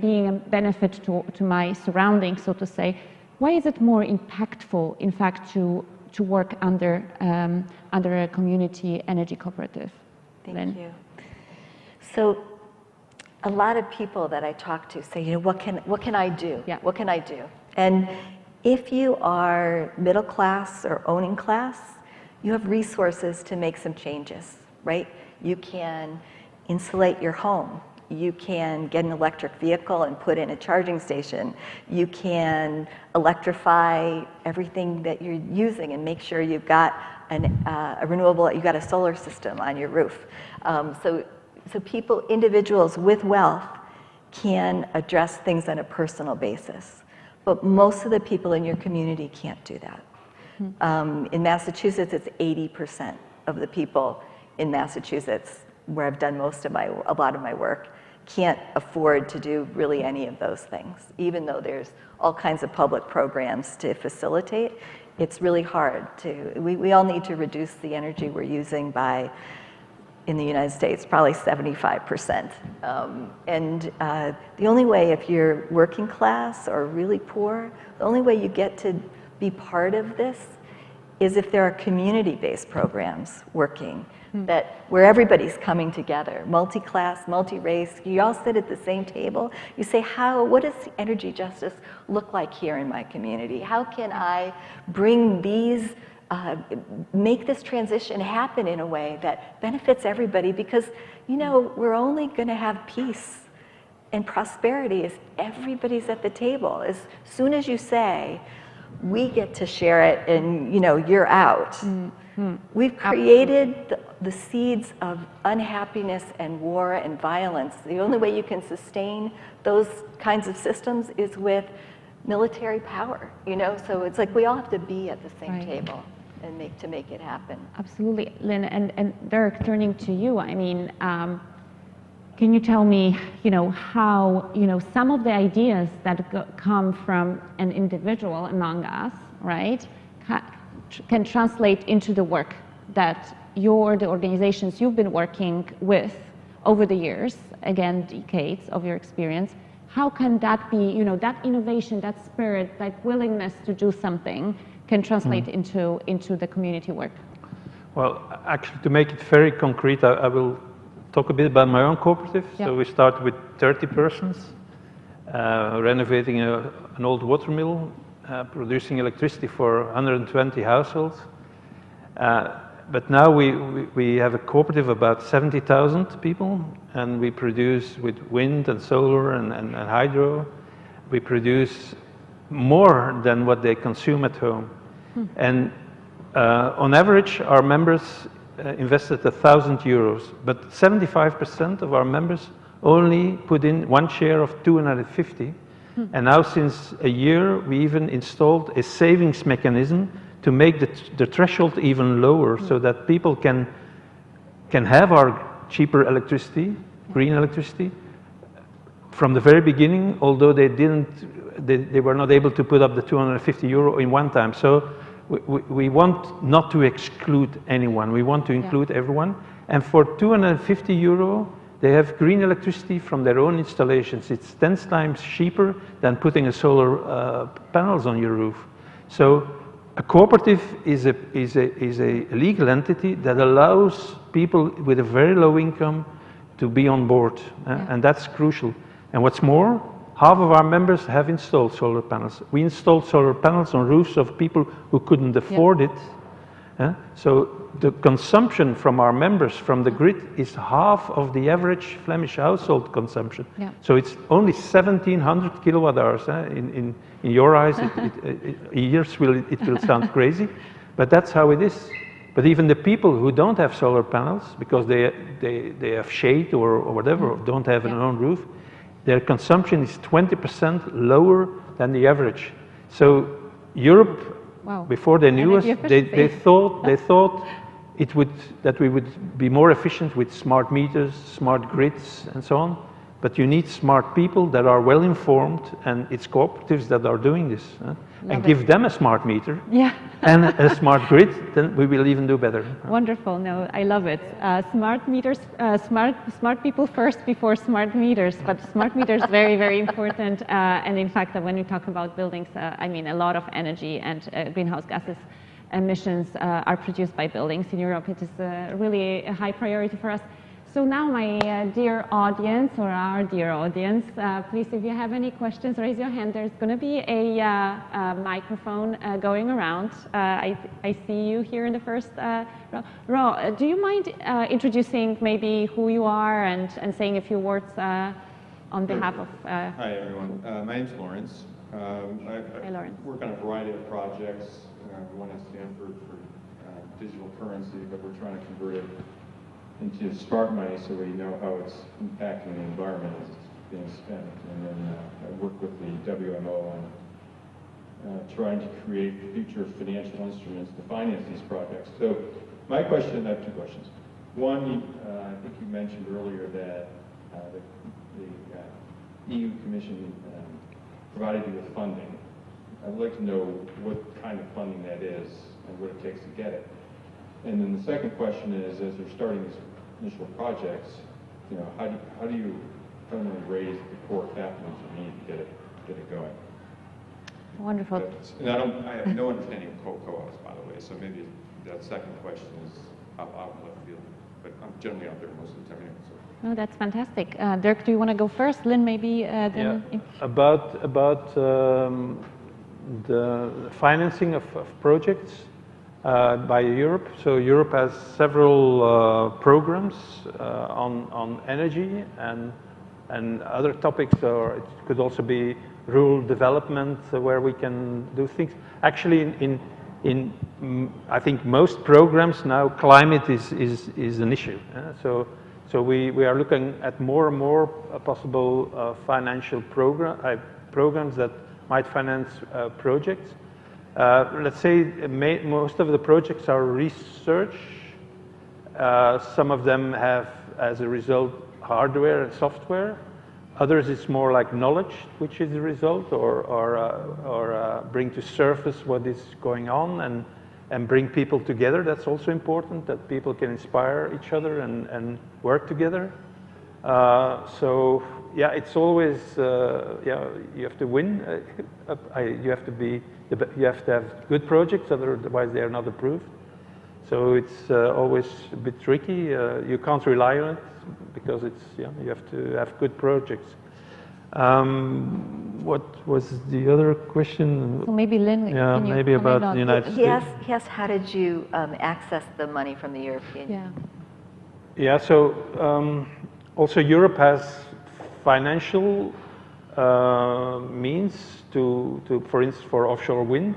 S3: being a benefit to my surroundings, so to say. Why is it more impactful, in fact, to work under a community energy cooperative?
S4: Thank you. So, a lot of people that I talk to say, you know, what can I do? Yeah. What can I do? And if you are middle class or owning class, you have resources to make some changes, right? You can insulate your home. You can get an electric vehicle and put in a charging station. You can electrify everything that you're using and make sure you've got a renewable, you've got a solar system on your roof. So people, individuals with wealth can address things on a personal basis. But most of the people in your community can't do that. In Massachusetts, it's 80% of the people in Massachusetts, where I've done a lot of my work, can't afford to do really any of those things. Even though there's all kinds of public programs to facilitate, it's really hard to, we all need to reduce the energy we're using by, in the United States, probably 75%. The only way, if you're working class or really poor, the only way you get to be part of this is if there are community-based programs working where everybody's coming together, multi-class, multi-race. You all sit at the same table. You say, what does energy justice look like here in my community? How can I bring these, make this transition happen in a way that benefits everybody? Because, you know, we're only going to have peace and prosperity if everybody's at the table. As soon as you say, we get to share it and, you know, you're out. We've created the seeds of unhappiness and war and violence. The only way you can sustain those kinds of systems is with military power, you know? So it's like we all have to be at the same table and make it happen.
S3: Absolutely. Lynn, and Derek, turning to you, I mean, can you tell me, you know, how, you know, some of the ideas that come from an individual among us, right, can translate into the work that the organizations you've been working with over the years, again, decades of your experience, how can that be, you know, that innovation, that spirit, that willingness to do something can translate into the community work?
S5: Well, actually, to make it very concrete, I will talk a bit about my own cooperative.
S3: Yeah.
S5: So we started with 30 persons, renovating an old water mill, producing electricity for 120 households. But now we have a cooperative of about 70,000 people, and we produce with wind and solar and hydro. We produce more than what they consume at home. And on average, our members invested €1,000, but 75% of our members only put in one share of 250. And now, since a year, we even installed a savings mechanism to make the threshold even lower, so that people can have our cheaper electricity, green electricity, from the very beginning, although they were not able to put up the €250 in one time. So we want not to exclude anyone. We want to include everyone. And for €250, they have green electricity from their own installations. It's 10 times cheaper than putting a solar panels on your roof. So a cooperative is a legal entity that allows people with a very low income to be on board, and that's crucial. And what's more, half of our members have installed solar panels. We installed solar panels on roofs of people who couldn't afford it. So the consumption from our members from the grid is half of the average Flemish household consumption. So it's only 1,700 kilowatt hours. In your eyes, it will sound crazy, but that's how it is. But even the people who don't have solar panels, because they have shade or whatever, or don't have an own roof, their consumption is 20% lower than the average. So Europe, before they knew us, they thought that we would be more efficient with smart meters, smart grids, and so on. But you need smart people that are well informed, and it's cooperatives that are doing this. And give them a smart meter and a smart grid, then we will even do better.
S3: Wonderful. No, I love it. Smart meters, smart people first before smart meters, but smart meters very, very important. And in fact, when we talk about buildings, I mean, a lot of energy and greenhouse gases emissions are produced by buildings in Europe. It is really a high priority for us. So now, my dear audience, or our dear audience, please, if you have any questions, raise your hand. There's going to be a microphone going around. I see you here in the first row. Do you mind introducing maybe who you are and saying a few words on behalf of...
S6: Hi, everyone. My name's Lawrence.
S3: Hi, Lawrence.
S6: I work on a variety of projects. One has Stanford for digital currency, but we're trying to convert it into smart money so we know how it's impacting the environment as being spent. And then I work with the WMO on trying to create future financial instruments to finance these projects. So my question, I have two questions. One, I think you mentioned earlier that the EU Commission provided you with funding. I'd like to know what kind of funding that is and what it takes to get it. And then the second question is, as you're starting these initial projects, how do you permanently raise the core capital you need to get it going?
S3: Wonderful.
S6: And I have no understanding of co-ops, by the way, so maybe that second question is out of left field. But I'm generally out there most of the time anyway. So.
S3: No, that's fantastic. Dirk, do you want to go first? Lynn, maybe then.
S5: Yeah. About the financing of projects by Europe. So Europe has several programs on energy and other topics, or it could also be rural development where we can do things. Actually, in I think most programs now, climate is an issue. So we are looking at more and more possible financial programs that might finance projects. Let's say most of the projects are research. Some of them have, as a result, hardware and software. Others, it's more like knowledge, which is the result, or bring to surface what is going on and bring people together. That's also important, that people can inspire each other and work together. So yeah, it's always you have to win. You have to have good projects, otherwise they are not approved. So it's always a bit tricky. You can't rely on it because you have to have good projects. What was the other question?
S3: So maybe Lynn,
S5: yeah,
S3: can you
S5: maybe about
S3: on
S5: the United States.
S4: He asked, how did you access the money from the European Union?
S5: Yeah, so also Europe has financial means to, for instance, for offshore wind.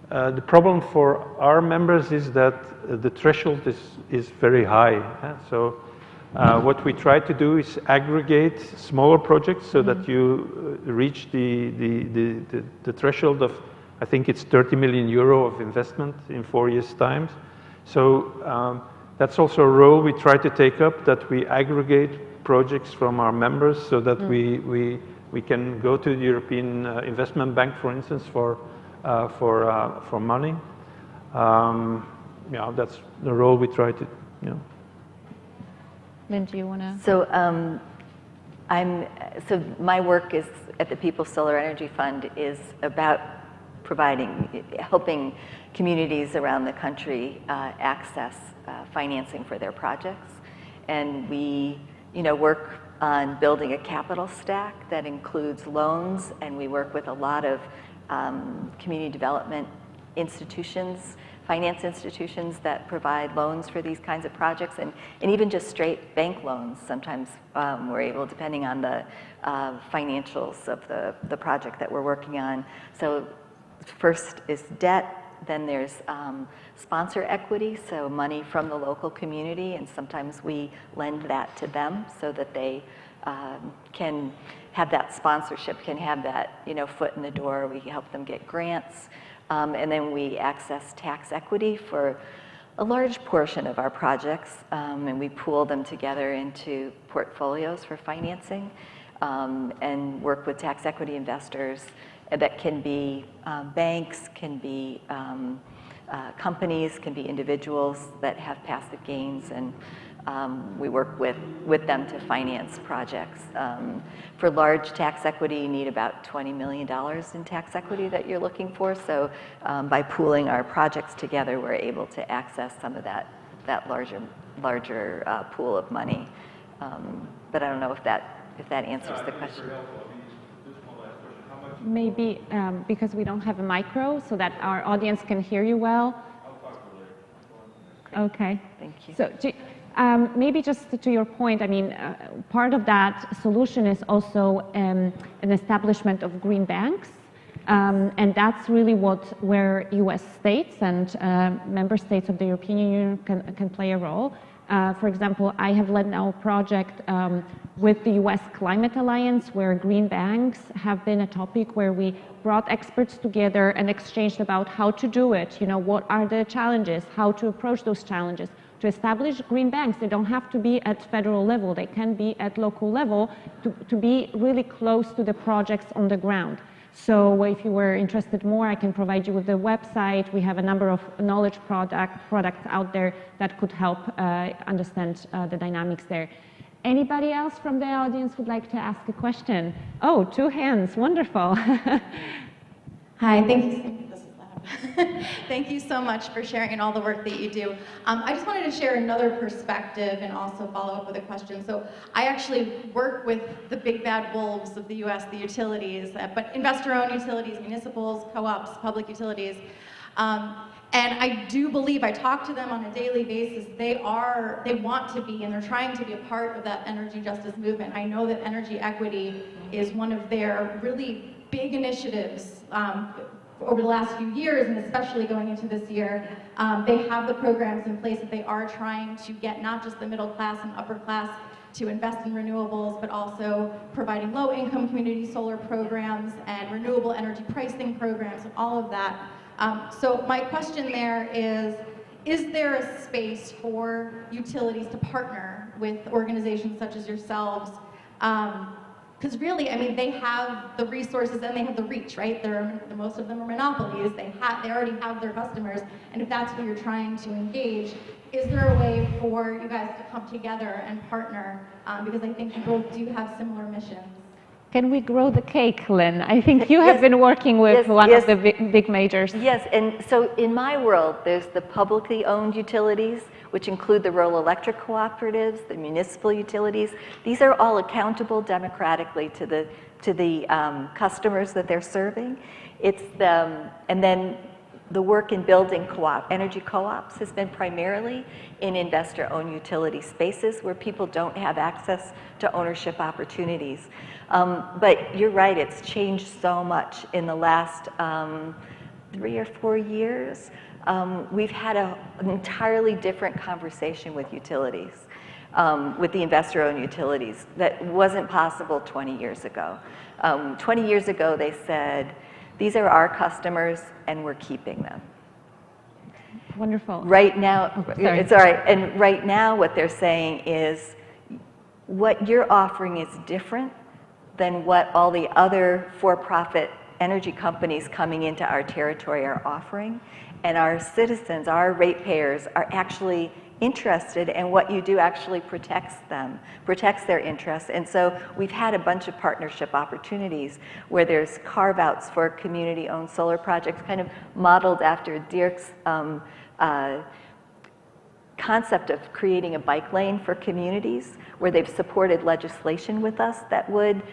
S5: The problem for our members is that the threshold is very high. So what we try to do is aggregate smaller projects so that you reach the threshold of, I think it's 30 million euro of investment in 4 years' time. So that's also a role we try to take up, that we aggregate projects from our members so that we can go to the European Investment Bank, for instance, for money. Yeah, that's the role we try to.
S3: Lynn, do you want to?
S4: So so my work is at the People's Solar Energy Fund is about helping communities around the country access financing for their projects, and we work on building a capital stack that includes loans, and we work with a lot of community development institutions, finance institutions that provide loans for these kinds of projects, and even just straight bank loans. Sometimes we're able, depending on the financials of the project that we're working on. So first is debt, then there's sponsor equity, so money from the local community, and sometimes we lend that to them so that they can have that sponsorship, can have that foot in the door. We help them get grants. And then we access tax equity for a large portion of our projects, and we pool them together into portfolios for financing, and work with tax equity investors that can be banks, can be companies, can be individuals that have passive gains, and we work with them to finance projects. For large tax equity, you need about $20 million in tax equity that you're looking for. So by pooling our projects together, we're able to access some of that larger pool of money. But I don't know if that answers the question.
S3: Maybe because we don't have a micro, so that our audience can hear you well. Okay.
S4: Thank you.
S3: So maybe just to your point, I mean, part of that solution is also an establishment of green banks, and that's really where U.S. states and member states of the European Union can play a role. For example, I have led now a project with the US Climate Alliance where green banks have been a topic where we brought experts together and exchanged about how to do it, what are the challenges, how to approach those challenges. To establish green banks, they don't have to be at federal level, they can be at local level to be really close to the projects on the ground. So if you were interested more, I can provide you with the website. We have a number of knowledge products out there that could help understand the dynamics there. Anybody else from the audience would like to ask a question? Oh, 2 hands, wonderful.
S7: Hi, thank you. This is loud. Thank you so much for sharing and all the work that you do. I just wanted to share another perspective and also follow up with a question. So I actually work with the big bad wolves of the US, the utilities, but investor-owned utilities, municipals, co-ops, public utilities. And I do believe, I talk to them on a daily basis, they want to be, and they're trying to be a part of that energy justice movement. I know that energy equity is one of their really big initiatives over the last few years, and especially going into this year. They have the programs in place that they are trying to get not just the middle class and upper class to invest in renewables, but also providing low-income community solar programs and renewable energy pricing programs and all of that. So my question there is there a space for utilities to partner with organizations such as yourselves? Because really, I mean, they have the resources and they have the reach, right? Most of them are monopolies. They already have their customers, and if that's who you're trying to engage, is there a way for you guys to come together and partner? Because I think you both do have similar missions.
S3: Can we grow the cake, Lynn? I think you have been working with one of the big majors.
S4: Yes, and so in my world, there's the publicly owned utilities, which include the rural electric cooperatives, the municipal utilities. These are all accountable democratically to the customers that they're serving. And then the work in building energy co-ops has been primarily in investor-owned utility spaces where people don't have access to ownership opportunities. But you're right, it's changed so much in the last 3 or 4 years. We've had an entirely different conversation with utilities, with the investor-owned utilities that wasn't possible 20 years ago. 20 years ago, they said, these are our customers and we're keeping them.
S3: Wonderful.
S4: Right now,
S3: sorry.
S4: it's all right. And right now what they're saying is what you're offering is different than what all the other for-profit energy companies coming into our territory are offering. And our citizens, our ratepayers, are actually interested, and what you do actually protects their interests. And so we've had a bunch of partnership opportunities where there's carve-outs for community-owned solar projects, kind of modeled after Dirk's concept of creating a bike lane for communities, where they've supported legislation with us that would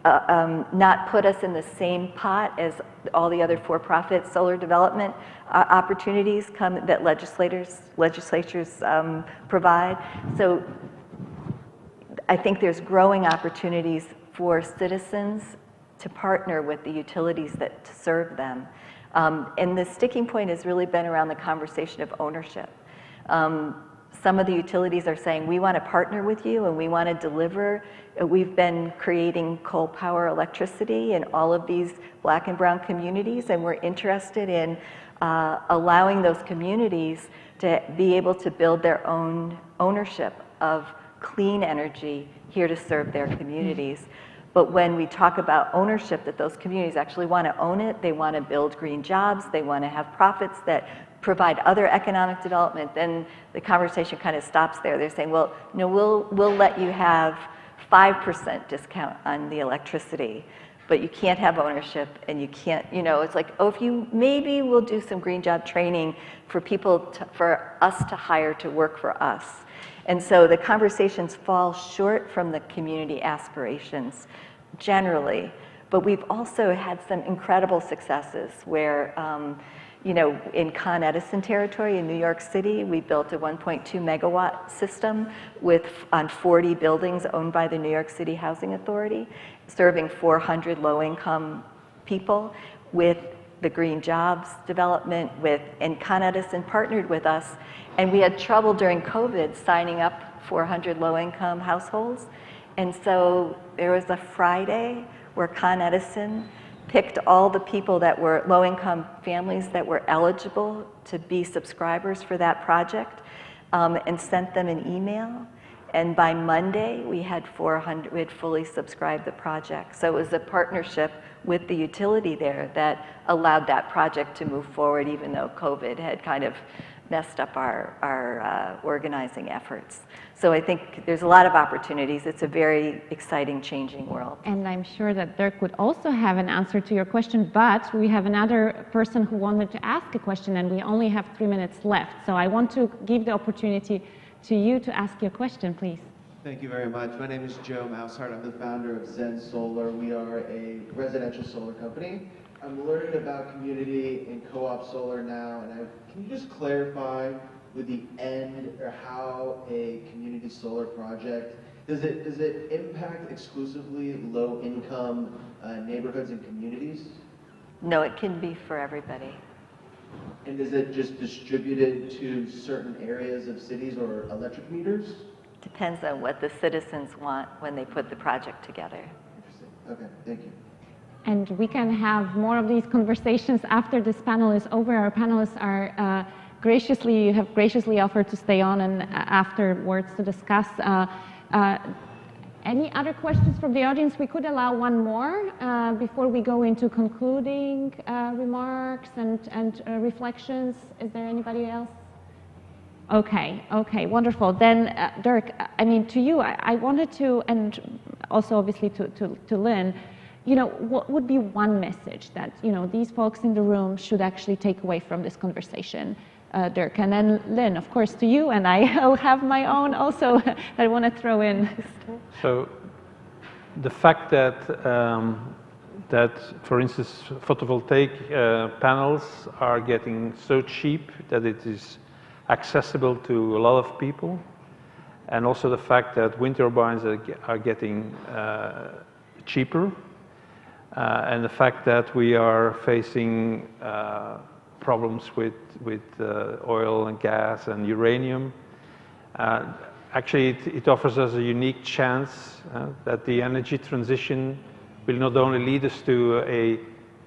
S4: not put us in the same pot as all the other for-profit solar development opportunities that legislatures provide. So I think there's growing opportunities for citizens to partner with the utilities to serve them. And the sticking point has really been around the conversation of ownership. Some of the utilities are saying, we want to partner with you and we want to deliver. We've been creating coal power electricity in all of these Black and brown communities, and we're interested in allowing those communities to be able to build their own ownership of clean energy here to serve their communities. But when we talk about ownership, that those communities actually want to own it, they want to build green jobs, they want to have profits that provide other economic development, then the conversation kind of stops there. They're saying, well, no, we'll let you have 5% discount on the electricity, but you can't have ownership, and you can't, it's like, oh, maybe we'll do some green job training for people, for us to hire to work for us. And so the conversations fall short from the community aspirations generally, but we've also had some incredible successes where, in Con Edison territory in New York City, we built a 1.2 megawatt system on 40 buildings owned by the New York City Housing Authority, serving 400 low-income people with the green jobs development and Con Edison partnered with us, and we had trouble during COVID signing up 400 low-income households. And so there was a Friday where Con Edison picked all the people that were low-income families that were eligible to be subscribers for that project, and sent them an email. And by Monday, we had fully subscribed the project. So it was a partnership with the utility there that allowed that project to move forward, even though COVID had kind of messed up our organizing efforts. So I think there's a lot of opportunities. It's a very exciting, changing world.
S3: And I'm sure that Dirk would also have an answer to your question, but we have another person who wanted to ask a question, and we only have 3 minutes left. So I want to give the opportunity to you to ask your question, please.
S8: Thank you very much. My name is Joe Mousehart. I'm the founder of Zen Solar. We are a residential solar company. I'm learning about community and co-op solar now, and can you just clarify with the end or how a community solar project, does it impact exclusively low-income neighborhoods and communities?
S4: No, it can be for everybody.
S8: And is it just distributed to certain areas of cities or electric meters?
S4: Depends on what the citizens want when they put the project together.
S8: Interesting. Okay, thank you.
S3: And we can have more of these conversations after this panel is over. Our panelists are have graciously offered to stay on and afterwards to discuss. Any other questions from the audience? We could allow one more before we go into concluding remarks and reflections. Is there anybody else? Okay, wonderful. Then, Dirk, I mean, to you, I wanted to, and also obviously to Lynn, what would be one message that, these folks in the room should actually take away from this conversation? Dirk, and then Lynn, of course, to you, and I'll have my own also that I want to throw in.
S5: So the fact that, for instance, photovoltaic panels are getting so cheap that it is accessible to a lot of people, and also the fact that wind turbines are getting cheaper, and the fact that we are facing problems with oil and gas and uranium. Actually, it offers us a unique chance that the energy transition will not only lead us to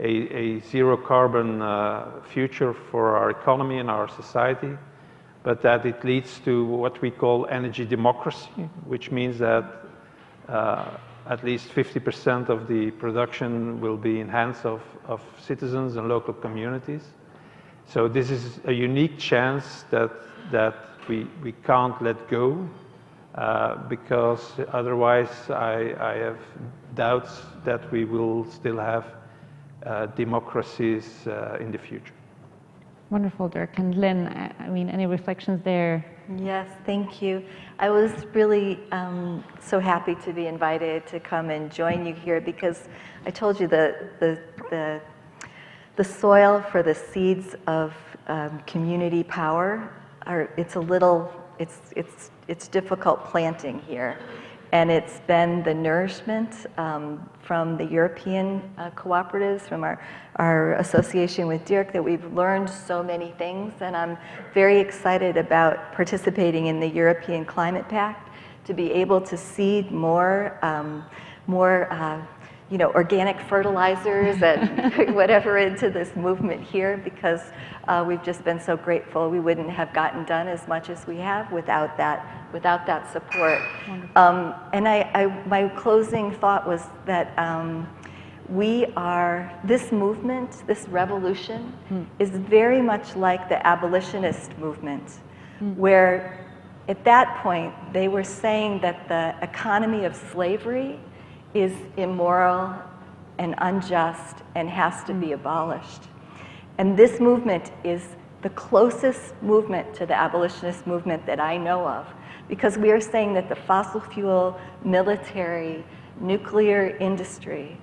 S5: a zero carbon future for our economy and our society, but that it leads to what we call energy democracy, which means that at least 50% of the production will be in hands of citizens and local communities. So this is a unique chance that we can't let go, because otherwise I have doubts that we will still have democracies in the future.
S3: Wonderful, Dirk. And Lynn, I mean, any reflections there?
S4: Yes, thank you. I was really so happy to be invited to come and join you here, because I told you the soil for the seeds of community power it's difficult planting here, and it's been the nourishment from the European cooperatives, from our association with Dirk, that we've learned so many things, and I'm very excited about participating in the European Climate Pact to be able to seed more organic fertilizers and whatever into this movement here, because we've just been so grateful. We wouldn't have gotten done as much as we have without that support. And my closing thought was that this movement, this revolution, is very much like the abolitionist movement, where at that point they were saying that the economy of slavery is immoral and unjust and has to be abolished. And this movement is the closest movement to the abolitionist movement that I know of, because we are saying that the fossil fuel, military, nuclear industry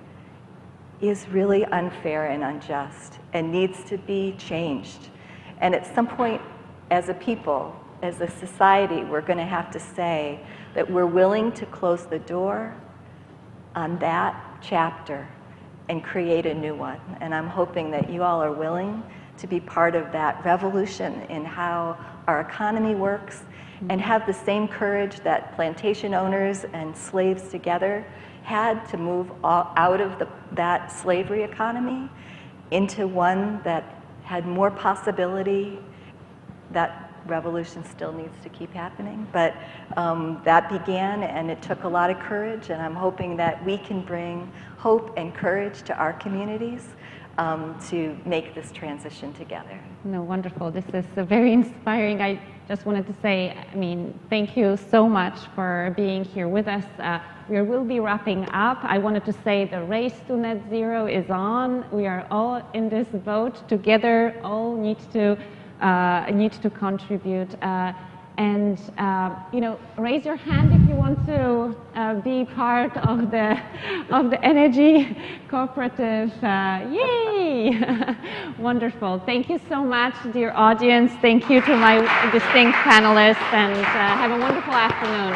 S4: is really unfair and unjust and needs to be changed. And at some point, as a people, as a society, we're going to have to say that we're willing to close the door on that chapter and create a new one. And I'm hoping that you all are willing to be part of that revolution in how our economy works and have the same courage that plantation owners and slaves together had to move out of that slavery economy into one that had more possibility. That revolution still needs to keep happening, but that began, and it took a lot of courage, and I'm hoping that we can bring hope and courage to our communities to make this transition together.
S3: No, wonderful. This is very inspiring. I just wanted to say, I mean, thank you so much for being here with us. We will be wrapping up. I wanted to say the race to net zero is on. We are all in this boat together, all need to contribute. And you know, raise your hand if you want to be part of the energy cooperative. Yay! Wonderful. Thank you so much, dear audience. Thank you to my distinct panelists, and have a wonderful afternoon.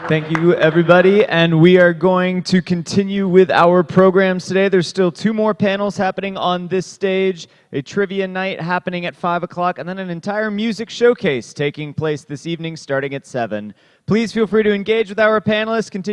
S1: Thank you, everybody. And we are going to continue with our programs today. There's still 2 more panels happening on this stage, a trivia night happening at 5 o'clock, and then an entire music showcase taking place this evening starting at 7. Please feel free to engage with our panelists. Continue